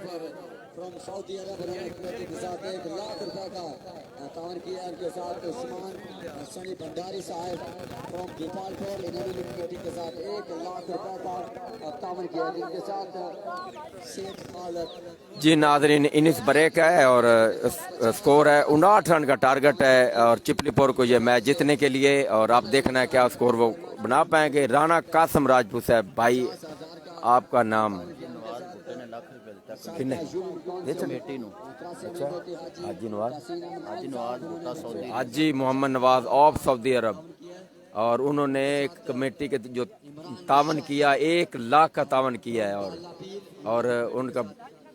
फ्रॉम सऊदी अरब कमेटी के साथ 1 लाख रुपए का तावन किया। उनके साथ उस्मान सनी भंडारी साहब फ्रॉम गोपालपुर, इन्होंने कमेटी के साथ 1 लाख रुपए का तावन किया। जिनके साथ शेख खालिद जी। नाजरीन इनिंग्स ब्रेक है और स्कोर है 59 रन का टारगेट है और चिपलीपुर को ये मैच जीतने के लिए। और आप देखना है क्या स्कोर वो बना पाएंगे। राणा कासम राजपूत साहब, भाई आपका नाम हाजी मोहम्मद नवाज ऑफ सऊदी अरब। और उन्होंने कमेटी के जो तावन किया 1 लाख का तावन किया है और उनका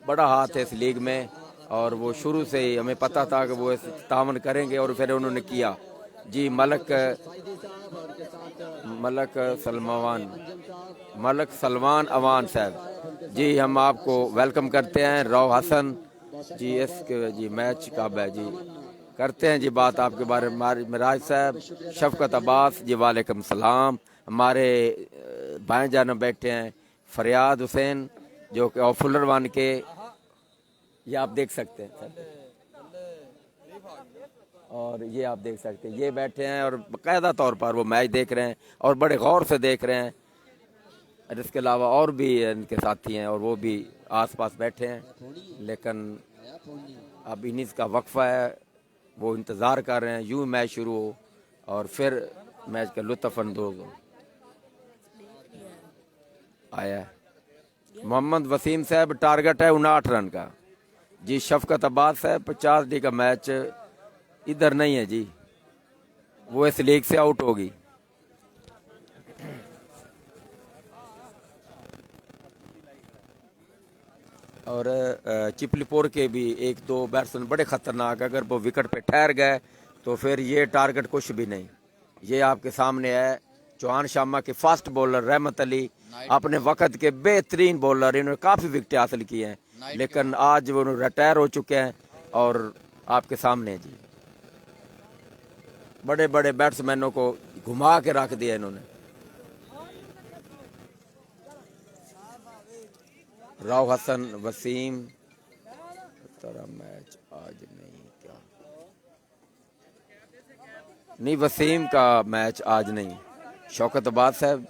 बड़ा हाथ है इस लीग में। और वो शुरू से ही हमें पता था कि वो इस तावन करेंगे और फिर उन्होंने किया जी। मलक सलमान अवान साहब जी, हम आपको वेलकम करते हैं। रौ हसन जी, इसके जी मैच कब है जी, करते हैं जी बात आपके बारे में। मिराज साहब, शफकत अब्बास जी वालेकुम सलाम। हमारे बाएं जान बैठे हैं फरियाद हुसैन जो कि फुलर वन के, ये आप देख सकते हैं सर। और ये आप देख सकते हैं, ये बैठे हैं और बाकायदा तौर पर वो मैच देख रहे हैं और बड़े गौर से देख रहे हैं। और इसके अलावा और भी इनके साथी हैं और वो भी आसपास बैठे हैं। लेकिन अब इनिंग्स का वक्फा है, वो इंतज़ार कर रहे हैं यूँ मैच शुरू हो और फिर मैच का लुत्फ़ अंदोज़ हो। आया है मोहम्मद वसीम साहब, टारगेट है 59 रन का जी। शफकत अब्बास साहब 50 डी का मैच इधर नहीं है जी, वो इस लीग से आउट होगी। और चिपलीपुर के भी 1-2 बैट्समैन बड़े ख़तरनाक, अगर वो विकेट पे ठहर गए तो फिर ये टारगेट कुछ भी नहीं, ये आपके सामने है चौहान शामा के फास्ट बॉलर रहमत अली, अपने वक्त के बेहतरीन बॉलर, इन्होंने काफ़ी विकेटें हासिल की हैं, लेकिन आज वो रिटायर हो चुके हैं। और आपके सामने जी बड़े बड़े बैट्समैनों को घुमा के रख दिया इन्होंने। राव हसन वसीम, तेरा मैच आज नहीं क्या? नहीं, वसीम का मैच आज नहीं। शौकत अब्बास साहब,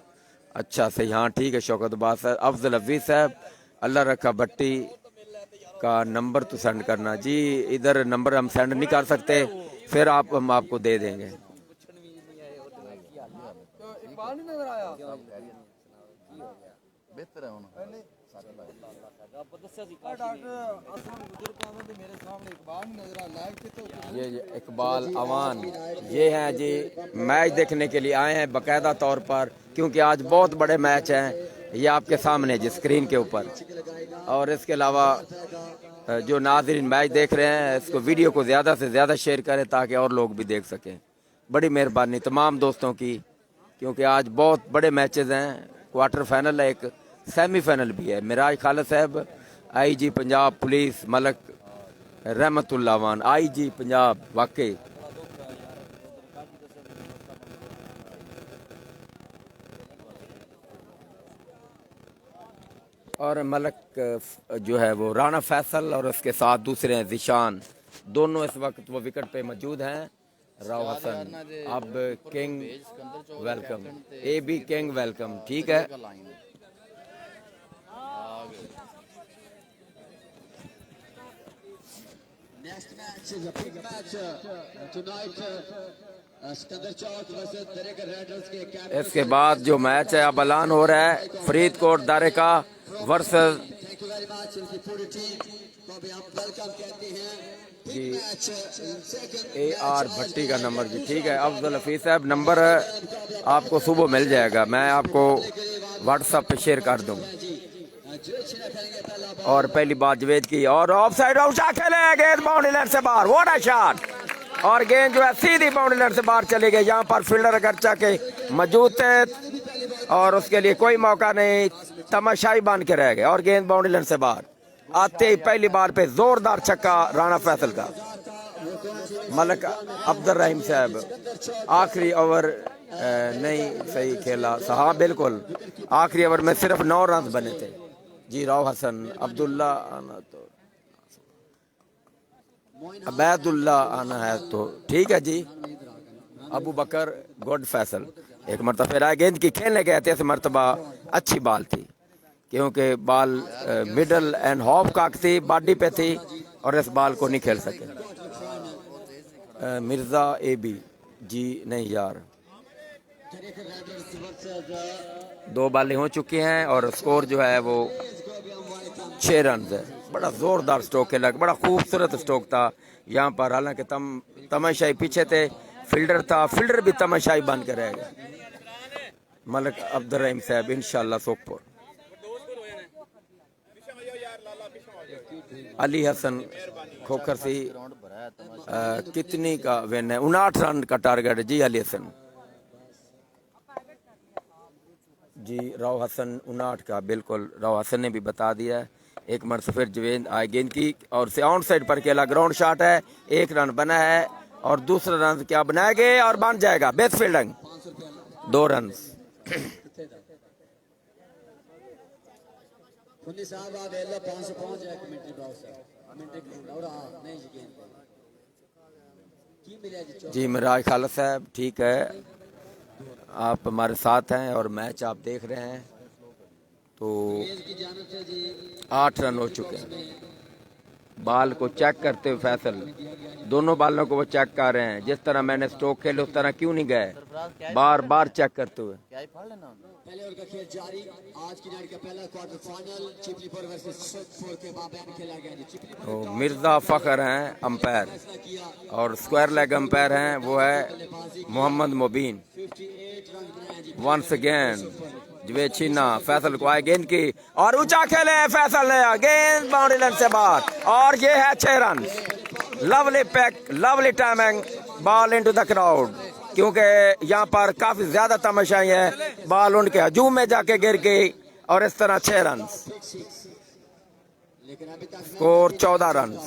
अच्छा सही, हाँ ठीक है शौकत अब्बास साहब। अफजल हफीज साहब, अल्लाह रखा भट्टी का नंबर तो सेंड करना जी। इधर नंबर हम सेंड नहीं कर सकते, फिर हम आपको दे देंगे। बेहतर है ये इकबाल अवान, ये हैं जी मैच देखने के लिए आए हैं बाकायदा तौर पर, क्योंकि आज बहुत बड़े मैच हैं। ये आपके सामने जी स्क्रीन के ऊपर। और इसके अलावा जो नाज़रीन मैच देख रहे हैं, इसको वीडियो को ज़्यादा से ज़्यादा शेयर करें ताकि और लोग भी देख सकें। बड़ी मेहरबानी तमाम दोस्तों की, क्योंकि आज बहुत बड़े मैचेस हैं। क्वार्टर फाइनल है, एक सेमीफाइनल भी है। मिराज खालिद साहब, आईजी पंजाब पुलिस, मलक रहमतुल्लाह वान, आईजी पंजाब, वाकई और मलक जो है वो राना फैसल, और उसके साथ दूसरे हैं जिशान, दोनों इस वक्त वो विकेट पे मौजूद हैं। राव हसन, अब king welcome, A be king welcome, ठीक है। Next match is a big match tonight. Sikandar Chowk versus दरेका रेडर्स के कैप्टन। इसके बाद जो मैच है अब ऐलान हो रहा है, फरीदकोट दारेका versus, thank you very much इनकी पूरी टीम को भी हम वेलकम कहते हैं। जी big match second AR Bhatti का नंबर जी, ठीक है। अफजल हफीज साहब, नंबर आपको सुबह मिल जाएगा, मैं आपको व्हाट्सएप पे शेयर कर दूँ। और पहली बात जवेद की, और ऑफ साइड खेले, गेंद बाउंड्री लाइन से बाहर, व्हाट अ शॉट, और गेंद जो है सीधी बाउंड्री लाइन से बाहर चली गई। यहाँ पर फील्डर अगरचा के मौजूद थे और उसके लिए कोई मौका नहीं, तमाशाई बन के रह गए और गेंद बाउंड्री लाइन से बाहर। आते ही पहली बार पे जोरदार छक्का राणा फैसल का। मलक अब्दुल रहीम साहब, आखिरी ओवर नहीं सही खेला, हाँ बिल्कुल, आखिरी ओवर में सिर्फ 9 रन बने थे जी। राव हसन, अब्दुल्ला आना तो अबैदुल्ला आना है तो ठीक है जी। अबू बकर गुड फैसल, एक मरतबा फिर आए, गेंद की खेलने गए थे, इस मरतबा अच्छी बॉल थी, क्योंकि बॉल मिडल एंड हाफ काक थी, बॉडी पे थी और इस बॉल को नहीं खेल सके। मिर्जा AB जी, नहीं यार, 2 बॉलें हो चुकी हैं और स्कोर जो है वो 6 रन है। बड़ा जोरदार स्ट्रोक खेला, बड़ा खूबसूरत स्ट्रोक था यहाँ पर। हालांकि तमाशाई पीछे थे, फील्डर था, फील्डर भी तमाशाई बन के रह गया। मलक अब्दुल रहीम साहब, इंशाल्लाह सोखपुर। अली हसन खोखर सी, कितनी का विन है? 59 रन का टारगेट है जी। अली हसन जी, राव हसन 59 का, बिल्कुल राव हसन ने भी बता दिया है। एक मरतबा फिर जवेद आए, गेंद की और से आउट साइड पर खेला, ग्राउंड शॉट है, 1 रन बना है और दूसरा रन क्या बनाएंगे और बन जाएगा बेस्ट फील्डिंग, 2 रन। जी मिराज खालिद साहब, ठीक है, आप हमारे साथ हैं और मैच आप देख रहे हैं। तो 8 रन हो चुके हैं। बाल को चेक करते हुए फैसल, दोनों बालों को वो चेक कर रहे हैं, जिस तरह मैंने स्ट्रोक खेले उस तरह क्यों नहीं गए, बार बार चेक करते हुए। पहले ओवर का खेल जारी। आज की नाइट का पहला क्वार्टर फाइनल चिपलीपुर वर्सेस सोखपुर के माबैन खेला गया जी। चिपलीपुर मिर्जा फखर हैं अंपायर और स्क्वायर लेग अंपायर हैं वो है मोहम्मद मुबीन। वंस अगेन जवेद छीना, फैसल को आए, गेंद की और ऊंचा खेले, फैसल ने गेंद बाउंड्री लाइन से बाहर और ये है 6 run. Lovely pack, lovely timing, ball into the crowd. क्योंकि यहाँ पर काफी ज्यादा तमाशाई है। बॉल उनके हजूम में जाके गिर गई और इस तरह 6 रन, स्कोर 14 रन।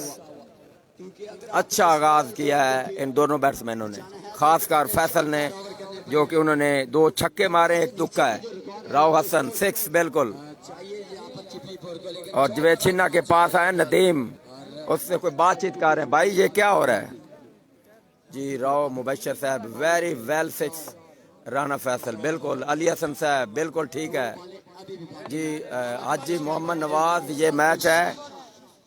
अच्छा आगाज किया है इन दोनों बैट्समैनों ने, खासकर फैसल ने, जो कि उन्होंने 2 छक्के मारे, 1 तुक्का है। राव हसन 6 बिल्कुल। और जवेद छिन्ना के पास आए नदीम, उससे कोई बातचीत कर रहे हैं, भाई ये क्या हो रहा है जी। राव मुबशर साहब वेरी वेल 6। राना फैसल बिल्कुल। अली हसन साहब बिल्कुल ठीक है जी। हाजी मोहम्मद नवाज, ये मैच है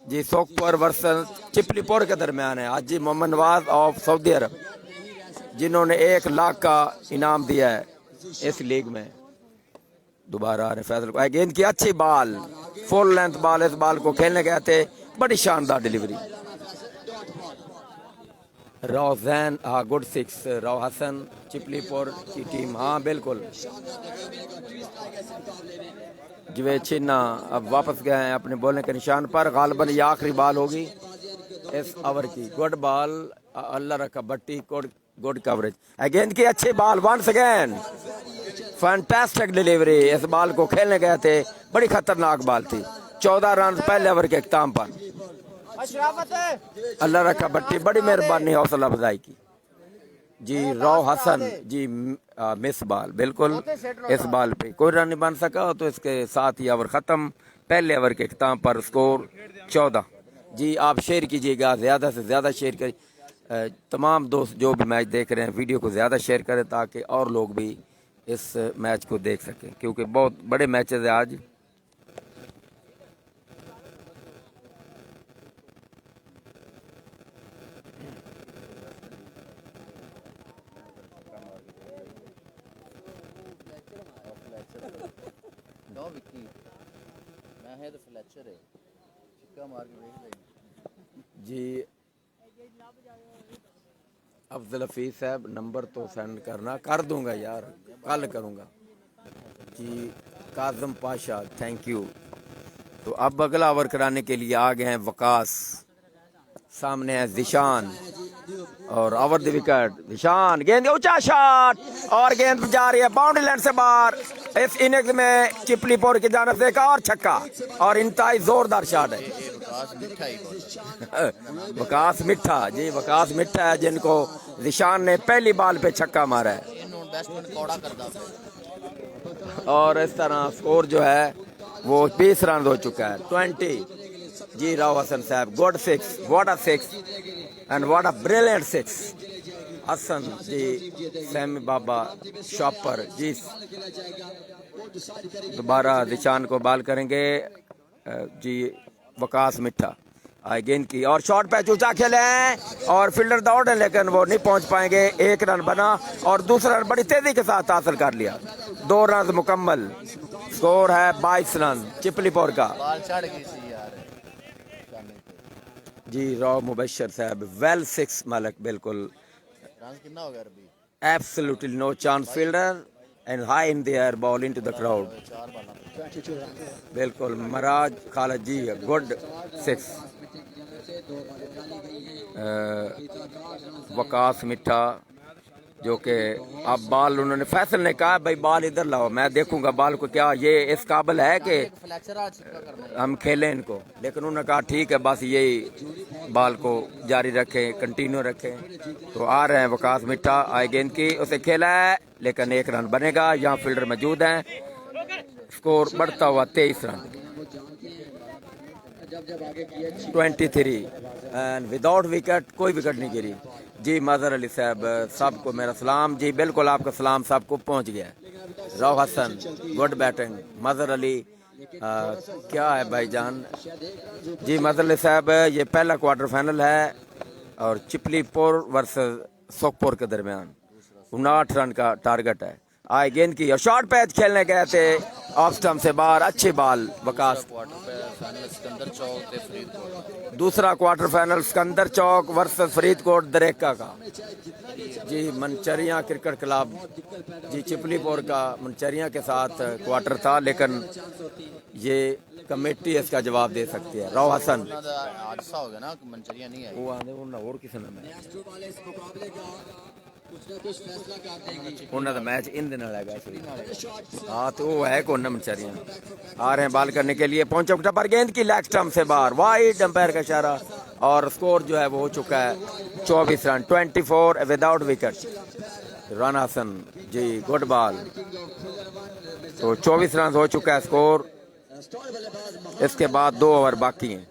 जी सोकपुर वर्सेस चिपलीपुर के दरमियान है। हाजी मोहम्मद नवाज ऑफ सऊदी अरब, जिन्होंने 1 लाख का इनाम दिया है इस लीग में। दोबारा आ रहे फैसल को, गेंद की अच्छी बॉल, फुल लेंथ बॉल, इस बॉल को खेलने गए थे, बड़ी शानदार डिलीवरी। राव जैन गुड 6। राव हसन चिपलीपुर की टीम, हाँ बिल्कुल। जवेद छिन्ना अब वापस गए हैं अपने बोलने के निशान पर। गालबन ये आखिरी बॉल होगी इस ओवर की। गुड बॉल, अल्लाह रखा भट्टी, गुड कवरेज। गेंद की अच्छी ball, once again fantastic delivery. इस बॉल को खेलने गए थे, बड़ी खतरनाक बॉल थी। 14 रन पहले ओवर के इख्तिताम पर। अल्लाह रखा भट्टी, बड़ी मेहरबानी हौसला अफजाई की जी। राव हसन जी मिस बॉल बिल्कुल। इस बॉल पे कोई रन नहीं बन सका, तो इसके साथ ही ओवर खत्म। पहले ओवर के इख्तिताम पर स्कोर 14 जी। आप शेयर कीजिएगा, ज्यादा से ज्यादा शेयर करिए। तमाम दोस्त जो भी मैच देख रहे हैं, वीडियो को ज्यादा शेयर करें ताकि और लोग भी इस मैच को देख सकें, क्योंकि बहुत बड़े मैचेस है आज। जी अफजल हफीज साहब, नंबर तो सेंड करना, कर दूंगा यार, कल करूंगा जी। काजम पाशा, थैंक यू। तो अब अगला ओवर कराने के लिए आ गए हैं वकास। सामने है जिशान और ओवर द विकेट। जिशान, गेंद ऊंचा शॉट और गेंद जा रही है बाउंड्री लाइन से बाहर। इस इनिंग्स में चिपलीपुर की जानिब से एक और छक्का और इंतहाई जोरदार शॉट है। वकास मिठा जी, वकास मिठा है, जिनको जिशान ने पहली बॉल पे छक्का मारा है। और इस तरह स्कोर जो है वो 20 रन हो चुका है, 20 जी। राव हसन साहब good 6, what a 6 and what a brilliant 6। Hasan ji, सैमी बाबा शॉपर जी। दोबारा जिशान को बॉल करेंगे जी वकास मिठा। गेंद की और शॉर्ट पैच ऊंचा खेले हैं और फील्डर दौड़े, लेकिन वो नहीं पहुंच पाएंगे। 1 रन बना और दूसरा रन बड़ी तेजी के साथ हासिल कर लिया। 2 रन मुकम्मल, स्कोर है 22 रन चिपलीपुर का जी। राव मुबशर साहब वेल 6 मालिक बिल्कुल। Absolutely no chance, fielder and high in the air, ball into the crowd बिल्कुल। मराज खालिद जी गुड 6। वकास मिठा, जो कि अब बॉल उन्होंने, फैसल ने कहा भाई बॉल इधर लाओ, मैं देखूंगा बॉल को, क्या ये इस काबिल है कि हम खेलें इनको, लेकिन उन्होंने कहा ठीक है बस यही बॉल को जारी रखें, कंटिन्यू रखें। तो आ रहे हैं वकास मिठा। आए गेंद की, उसे खेला है लेकिन 1 रन बनेगा। यहाँ फील्डर मौजूद हैं, स्कोर बढ़ता हुआ 23 रन, 23 एंड विदाउट विकेट, कोई विकेट नहीं गिरी जी। मजहर अली साहब, सबको मेरा सलाम जी। बिल्कुल आपका सलाम सबको पहुंच गया। Rao Hasan good batting. मजहर अली क्या है भाईजान जी। मजहर अली साहब, ये पहला क्वार्टर फाइनल है और चिपलीपुर वर्सेस सोकपुर के दरमियान 59 रन का टारगेट है। आए गेंद की और शॉर्ट पैच खेलने गए थे ऑफ स्टंप से बाहर, अच्छी बॉल वकास। दूसरा क्वार्टर फाइनल सिकंदर चौक वर्सेस फरीदकोट दरेका का जी। मनचरिया क्रिकेट क्लब जी चिपलीपुर का मनचरिया के साथ क्वार्टर था, लेकिन ये कमेटी इसका जवाब दे सकती है। राव हसन हादसा हो गया ना, मनचरिया नहीं है वो आने और किसी ने कुछ ना कुछ फैसला कर देंगी। उन्होंने तो मैच इन दिन लगा हाँ तो वो है कौन मनचरियाँ आ रहे हैं बाल करने के लिए। पहुंचे पर गेंद की लेग स्टंप से बाहर, वाइड अंपायर का इशारा और स्कोर जो है वो हो चुका है 24 रन, 24 विदाउट विकेट। रन हसन जी गुड बॉल। तो 24 रन हो चुका है स्कोर। इसके बाद 2 ओवर बाकी हैं।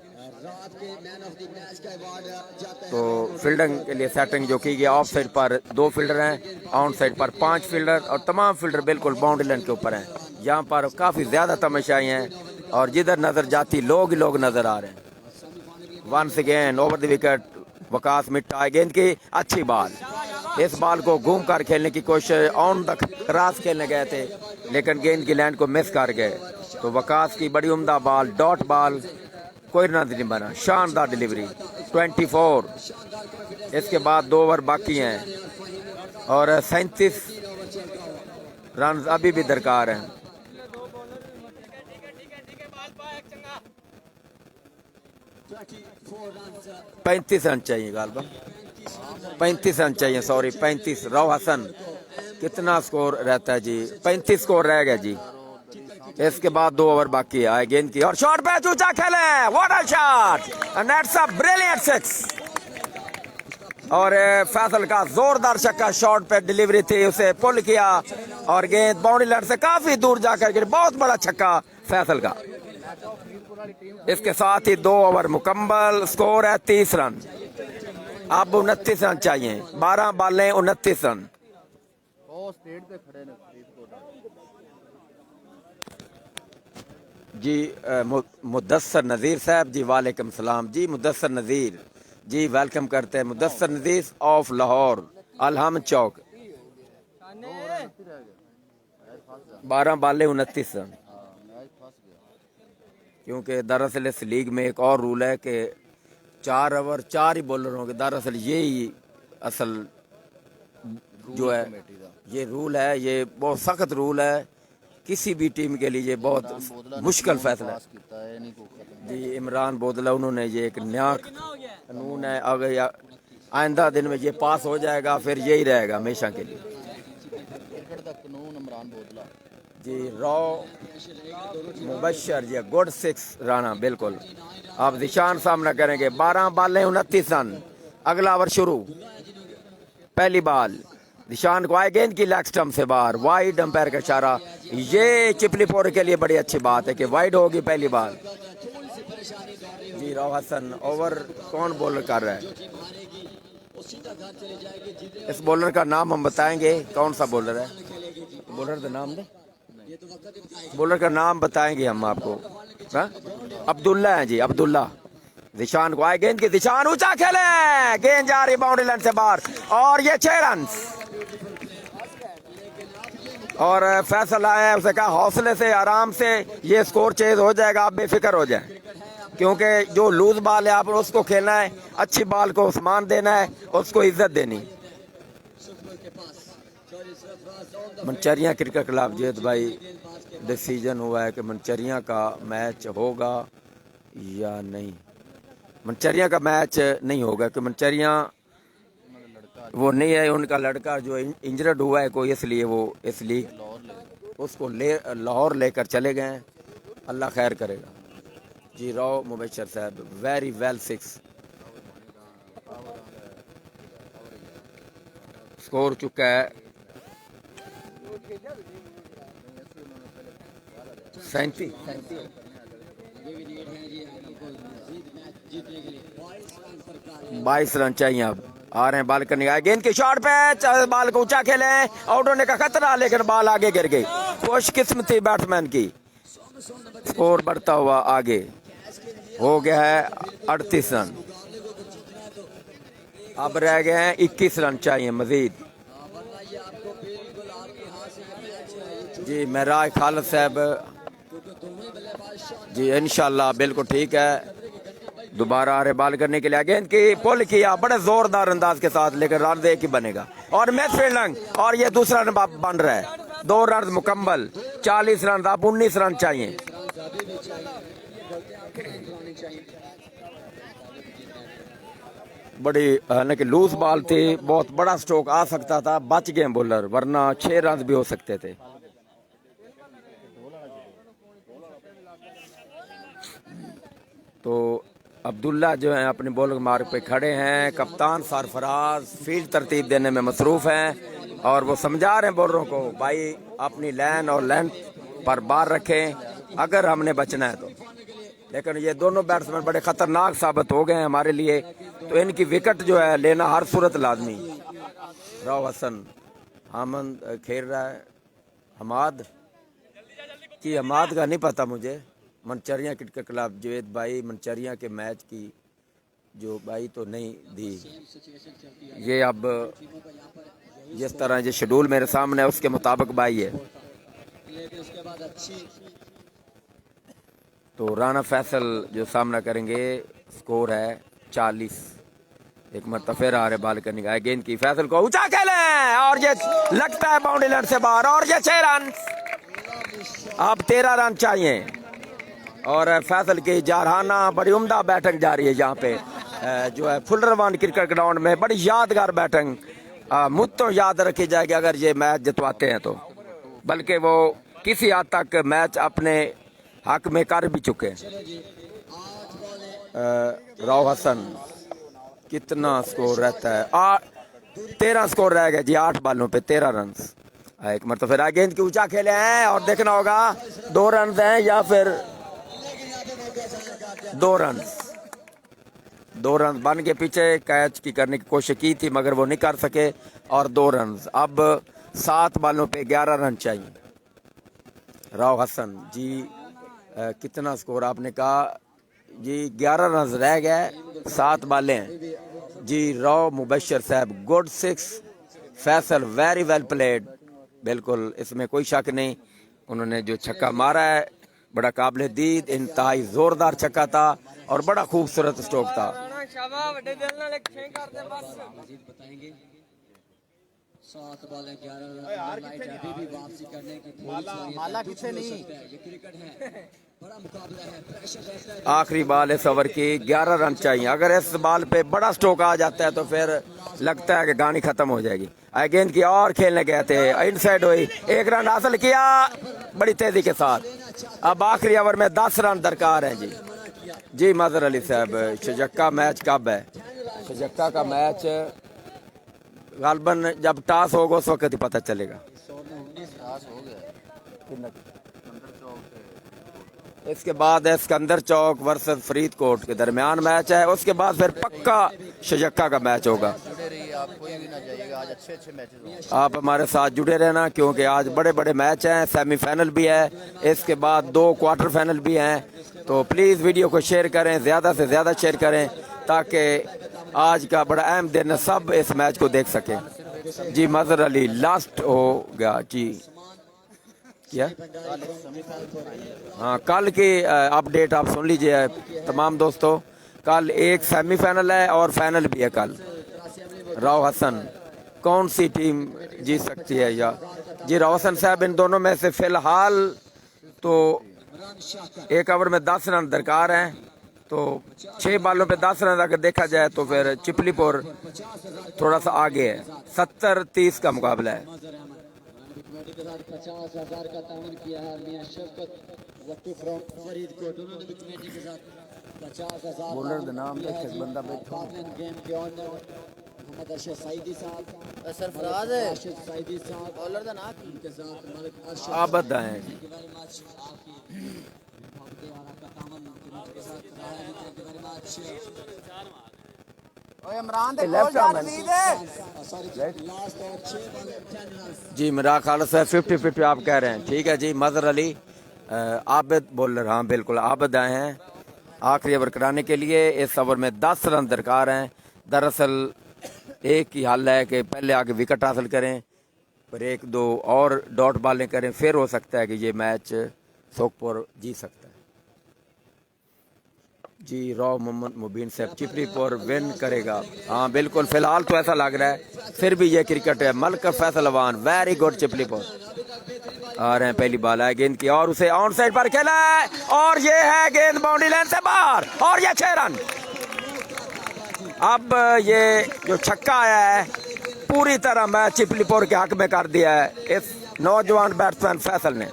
तो फील्डिंग के लिए सेटिंग जो की गई, ऑफ साइड पर 2 फील्डर हैं, ऑन साइड पर 5 फील्डर और तमाम फील्डर बिल्कुल बाउंड्री लाइन के ऊपर हैं। यहाँ पर काफ़ी ज़्यादा तमाशाई हैं और जिधर नज़र जाती लोग ही लोग नज़र आ रहे हैं। Once again over the wicket Waqas मिट्टा, गेंद की अच्छी बॉल। इस बॉल को घूम कर खेलने की कोशिश, ऑन द क्रॉस खेलने गए थे लेकिन गेंद की लैंड को मिस कर गए। तो वकास की बड़ी उम्दा बॉल, डॉट बॉल, कोई रन नहीं बना, शानदार डिलीवरी 24। इसके बाद 2 ओवर बाकी हैं और 37 रन अभी भी दरकार हैं। 35 रन चाहिए गालबा, 35 रन चाहिए, सॉरी 35। राव हसन कितना स्कोर रहता है जी? 35 स्कोर रह गया जी। इसके बाद 2 ओवर बाकी है। गेंद की और शॉट पे ऊंचा खेले, what a shot and that's a brilliant 6। और फैसल का जोरदार छक्का, शॉट पे डिलीवरी थी, उसे पुल किया और गेंद बाउंड्री लाइन से काफी दूर जाकर गिरी। बहुत बड़ा छक्का फैसल का। इसके साथ ही 2 ओवर मुकम्मल, स्कोर है 30 रन। अब 29 रन चाहिए, 12 बॉलें 29 रन। जी मुदस्सर नज़ीर साहब जी, वालेकुम सलाम जी। मुदस्सर नज़ीर जी वेलकम करते हैं। मुदस्सर नज़ीर ऑफ लाहौर अलहम चौक। 12 बॉलें 29 रन। क्योंकि दरअसल इस लीग में एक और रूल है कि 4 ओवर 4 ही बॉलर होंगे। दरअसल यही असल जो है ये रूल है, ये बहुत सख्त रूल है। किसी भी टीम के लिए बहुत मुश्किल फैसला है जी। इमरान बोदला उन्होंने ये एक नया कानून है, अगर आइंदा दिन में ये पास हो जाएगा फिर यही रहेगा हमेशा के लिए जी। रॉ मुबशर जी गुड 6 राना बिल्कुल। आप निशान सामना करेंगे। 12 बॉलें 29 रन। अगला ओवर शुरू। पहली बॉल निशान को आए, गेंद की लेग स्टंप से बाहर, वाइड अंपायर का इशारा। ये चिपलीपोर के लिए बड़ी अच्छी बात है कि वाइड होगी पहली बॉल जी। राव हसन ओवर कौन बॉलर कर रहा है? इस बॉलर का नाम हम बताएंगे, कौन सा बॉलर है? बॉलर का नाम दे, बॉलर का नाम बताएंगे हम आपको। अब्दुल्ला है जी, अब्दुल्ला। निशान को आए, गेंद की निशान ऊंचा खेले, गेंद जा रही बाउंड्री लाइन से बाहर और ये 6 रन। और फैसल आया, उसे कहा हौसले से आराम से ये स्कोर चेंज हो जाएगा, आप बेफिक्र हो जाए। क्योंकि जो लूज बॉल है आप उसको खेलना है, अच्छी बॉल को उस्मान देना है, उसको इज्जत देनी। मनचरिया क्रिकेट क्लब जेत भाई डिसीजन हुआ है कि मनचरिया का मैच होगा या नहीं। मनचरिया का मैच नहीं होगा कि मनचरिया वो नहीं है, उनका लड़का जो इंजर्ड हुआ है कोई, इसलिए वो इसलिए उसको लाहौर लेकर चले गए। अल्लाह खैर करेगा जी। रॉ मुबशर साहब वेरी वेल 6। स्कोर चुका है 37। 22 रन चाहिए। अब आ रहे हैं बॉल करने आए, गेंद की शॉट पे बॉल को ऊंचा खेले, आउट होने का खतरा लेकिन बॉल आगे गिर गई। खुशकिस्मती बैट्समैन की। स्कोर बढ़ता हुआ आगे हो गया है 38 रन। अब रह गए हैं 21 रन चाहिए मजीद जी। महराज खालिद साहब जी इंशाल्लाह बिल्कुल ठीक है। दोबारा आ रहे बॉल करने के लिए, गेंद की पुल किया बड़े जोरदार अंदाज के साथ, लेकिन रन एक ही बनेगा और मैच फील्डिंग और ये दूसरा रन बन रहा है। 2 रन मुकम्मल, 40 रन। अब 19 रन चाहिए। बड़ी हालांकि लूज बॉल थी, बहुत बड़ा स्ट्रोक आ सकता था, बच गए बॉलर, वरना 6 रन भी हो सकते थे। तो अब्दुल्ला जो है अपने बॉलिंग मार्ग पे खड़े हैं, कप्तान सरफराज फील्ड तरतीब देने में मसरूफ हैं और वो समझा रहे हैं बॉलरों को, भाई अपनी लाइन और लेंथ पर बार रखें अगर हमने बचना है तो। लेकिन ये दोनों बैट्समैन बड़े खतरनाक साबित हो गए हैं हमारे लिए, तो इनकी विकेट जो है लेना हर सूरत लाजमी। राव हसन हमद खेल रहा है, हमाद का नहीं पता मुझे, मनचरिया क्रिकेट क्लब जवेद भाई मनचरिया के मैच की जो भाई तो नहीं दी। ये अब जिस तरह ये शेड्यूल मेरे सामने है उसके मुताबिक भाई है। तो राना फैसल जो सामना करेंगे, स्कोर है 40। एक मरतबा फिर आ रहे बाल करने का, गेंद की फैसल को ऊंचा खेले और ये लगता है बाउंड्री लाइन से बाहर और ये 6 रन। अब 13 रन चाहिए और फैसल की जारहाना बड़ी उम्दा बैटिंग जारी है यहाँ पे जो है फुलरवान क्रिकेट ग्राउंड में, बड़ी यादगार बैटिंग मुझको याद रखी जाएगी अगर ये मैच जितवाते हैं तो, बल्कि वो किसी हद तक मैच अपने हक में कर भी चुके हैं। राव हसन कितना स्कोर रहता है, 13 स्कोर रह गया जी, 8 बालों पे 13 रन। एक मरतबा फिर गेंद की ऊंचा खेले हैं और देखना होगा 2 रन हैं या फिर 2 रन। 2 रन बन के पीछे कैच की करने की कोशिश की थी मगर वो नहीं कर सके और 2 रन। अब 7 बालों पे 11 रन चाहिए। राव हसन जी कितना स्कोर आपने कहा जी, 11 रन रह गए, 7 बालें हैं जी। राव मुबशर साहब good 6, Faisal very well played, बिल्कुल इसमें कोई शक नहीं। उन्होंने जो छक्का मारा है बड़ा काबिल दीद, इंतहाई जोरदार छक्का था और बड़ा खूबसूरत स्ट्रोक था। बताएंगे 7 बॉल 11 अभी भी वापसी करने की माला किसे नहीं, ये क्रिकेट है, बड़ा मुकाबला है, प्रेशर रहता है। आखिरी बॉल इस ओवर की, 11 रन चाहिए। अगर इस बॉल पे बड़ा स्ट्रोक आ जाता है तो फिर लगता है कि गानी खत्म हो जाएगी। गेंद की और खेलने गए थे, इनसाइड हुई, 1 रन हासिल किया बड़ी तेजी के साथ। अब आखिरी ओवर में 10 रन दरकार हैं जी। जी मजहर अली साहब, शजक्का मैच कब है? शजक्का का मैच गालबन जब टॉस होगा उस वक्त ही पता चलेगा। इसके बाद सिकंदर चौक वर्सेस फरीदकोट के दरमियान मैच है, उसके बाद फिर पक्का शजक्का का मैच होगा। आप हमारे साथ जुड़े रहना क्योंकि आज बड़े बड़े मैच हैं, सेमीफाइनल भी है, इसके बाद 2 क्वार्टर फाइनल भी हैं। तो प्लीज़ वीडियो को शेयर करें, ज़्यादा से ज़्यादा शेयर करें ताकि आज का बड़ा अहम दिन सब इस मैच को देख सकें। जी मजहर अली लास्ट हो गया जी, क्या हाँ कल की अपडेट आप सुन लीजिए तमाम दोस्तों। कल एक सेमीफाइनल है और फाइनल भी है कल। राव हसन कौन सी टीम जीत सकती है या जी? राव हसन साहब इन दोनों में से फिलहाल तो एक ओवर में 10 रन दरकार हैं, तो 6 बालों पे 10 रन अगर देखा जाए तो फिर चिपलीपुर थोड़ा सा आगे है, 70-30 का मुकाबला है। 50,000 का ताउन किया है मियां शफकत वक्तु फ्रॉम फरीदकोट, उन्होंने भी कमेटी के साथ 50,000 बॉलर का नाम देख बंदा बैठा गेम के ऑनर मोहम्मद अरशद सईदी साहब, सरफराज है अरशद सईदी साहब बॉलर का नाम उनके साथ मलिक अरशद आबद हैं जी। थैंक यू वेरी मच आपकी मोहब्बत और आपका ताउन कमेटी के साथ रहा है। Thank you very much. Imran the left arm जी, मेरा ख्याल से 50-50 आप कह रहे हैं, ठीक है जी। मजहर अली आबिद बॉलर, हाँ बिल्कुल आबिद आए हैं आखिरी ओवर कराने के लिए। इस ओवर में 10 रन दरकार हैं। दरअसल एक ही हल है कि पहले आगे विकेट हासिल करें, फिर 1-2 और डॉट बॉलें करें, फिर हो सकता है कि ये मैच सोखपुर जीत सकता है जी। राव मोहम्मद मुबीन साहब चिपलीपुर विन करेगा, हाँ बिल्कुल फिलहाल तो ऐसा लग रहा है, फिर भी ये क्रिकेट है। मलिक फैसल अवान वेरी गुड, चिपलीपुर आ रहे हैं। पहली बॉल है गेंद की और उसे ऑन साइड पर खेला है और ये है गेंद बाउंड्री लाइन से बाहर और ये 6 रन। अब ये जो छक्का आया है पूरी तरह मैच चिपलीपुर के हक में कर दिया है इस नौजवान बैट्समैन फैसल ने।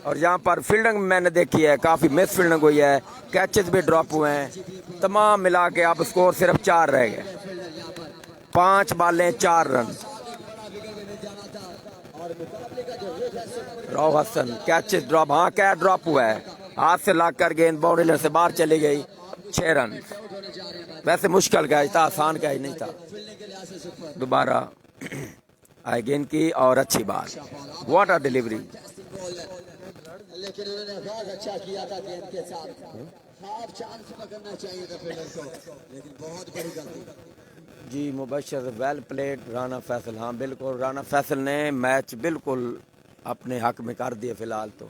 और यहाँ पर फील्डिंग मैंने देखी है, काफ़ी मिस फील्डिंग हुई है, कैचेस भी ड्रॉप हुए हैं, तमाम मिला के अब स्कोर सिर्फ 4 रह गए। 5 बॉलें 4 रन। राव हसन कैचेस ड्रॉप, हाँ कैच ड्रॉप हुआ है, हाथ से लागकर गेंद बाउंड्री लाइन से बाहर चली गई। 6 रन। वैसे मुश्किल कैच था, आसान कैच नहीं था। दोबारा आई गेंद की और अच्छी बात, व्हाट अ डिलीवरी। लेकिन उन्होंने बहुत अच्छा किया था गेंद के साथ, हाफ चांस पकड़ना चाहिए था फील्डर को, लेकिन बहुत बड़ी गलती। जी मुबशर, वेल प्लेड राना फैसल। हाँ बिल्कुल, राना फैसल ने मैच बिल्कुल अपने हक में कर दिया फिलहाल तो।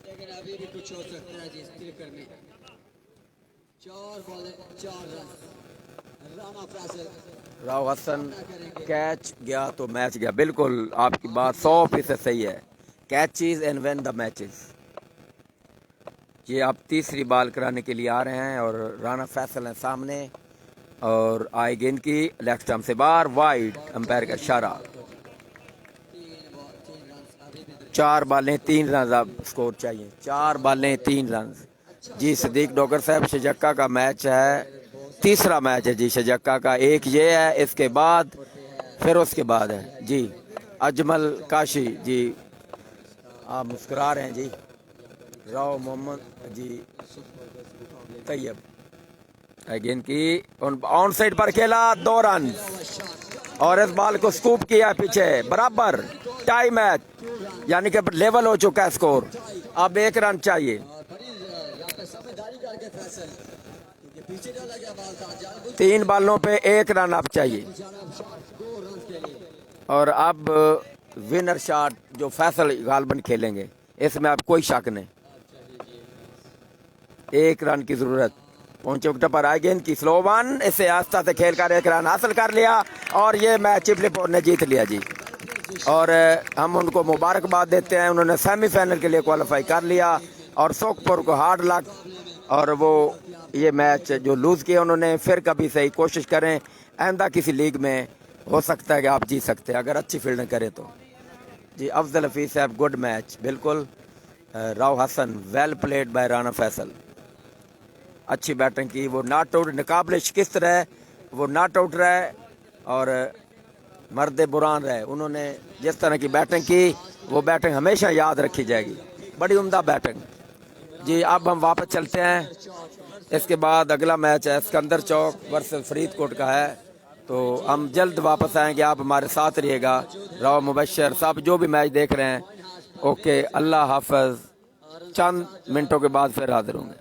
लेकिन अभी भी कुछ हो सकता है जी क्रिकेट में। 4 बॉलें 4 रन। राना फैसल, राव हसन कैच गया तो मैच गया। बिल्कुल आपकी बात 100% सही है। Catches and win the matches. ये आप तीसरी बॉल कराने के लिए आ रहे हैं और राना फैसल है सामने और आई गेंद की लेग स्टंप से बाहर, वाइड, अंपायर का इशारा। 4 बॉलें 3 रन अब स्कोर चाहिए। 4 बॉलें 3 रन। जी सदीक डॉक्टर साहब, शजक्का का मैच है, तीसरा मैच है जी शजक्का का। एक ये है, इसके बाद फिर उसके बाद है जी अजमल काशी जी। आप मुस्कुरा रहे हैं जी। राव मोहम्मद जी तैयब अगेन की ऑन साइड पर खेला, 2 रन और इस बॉल को स्कूप किया पीछे। बराबर टाई मैच, यानी कि लेवल हो चुका है स्कोर। अब 1 रन चाहिए। 3 बॉलों पे 1 रन अब चाहिए। और अब विनर शॉट जो फैसल गालबन खेलेंगे, इसमें अब कोई शक नहीं। 1 रन की जरूरत। पहुंचे विकेट पर आई गेंद की स्लो वन, इसे आस्था से खेलकर 1 रन हासिल कर लिया और ये मैच चिपलीपुर ने जीत लिया जी। और हम उनको मुबारकबाद देते हैं, उन्होंने सेमीफाइनल के लिए क्वालिफाई कर लिया और सोखपुर को हार्ड लक। और वो ये मैच जो लूज़ किए उन्होंने, फिर कभी सही कोशिश करें, आइंदा किसी लीग में हो सकता है कि आप जीत सकते हैं अगर अच्छी फील्डिंग करें तो। जी अफजल हफीज साहब, गुड मैच बिल्कुल। Rao Hasan well played by Rana Faisal, अच्छी बैटिंग की। वो नॉट आउट, निकाबले शिकस्त रहे, वो नॉट आउट रहे और मर्द बुरान रहे। उन्होंने जिस तरह की बैटिंग की, वो बैटिंग हमेशा याद रखी जाएगी, बड़ी उम्दा बैटिंग जी। अब हम वापस चलते हैं, इसके बाद अगला मैच है सिकंदर चौक वर्सेस फरीदकोट का है, तो हम जल्द वापस आएंगे। आप हमारे साथ रहिएगा। राव मुबशर साहब जो भी मैच देख रहे हैं, ओके, अल्लाह हाफ़िज़। चंद मिनटों के बाद फिर हाजिर होंगे।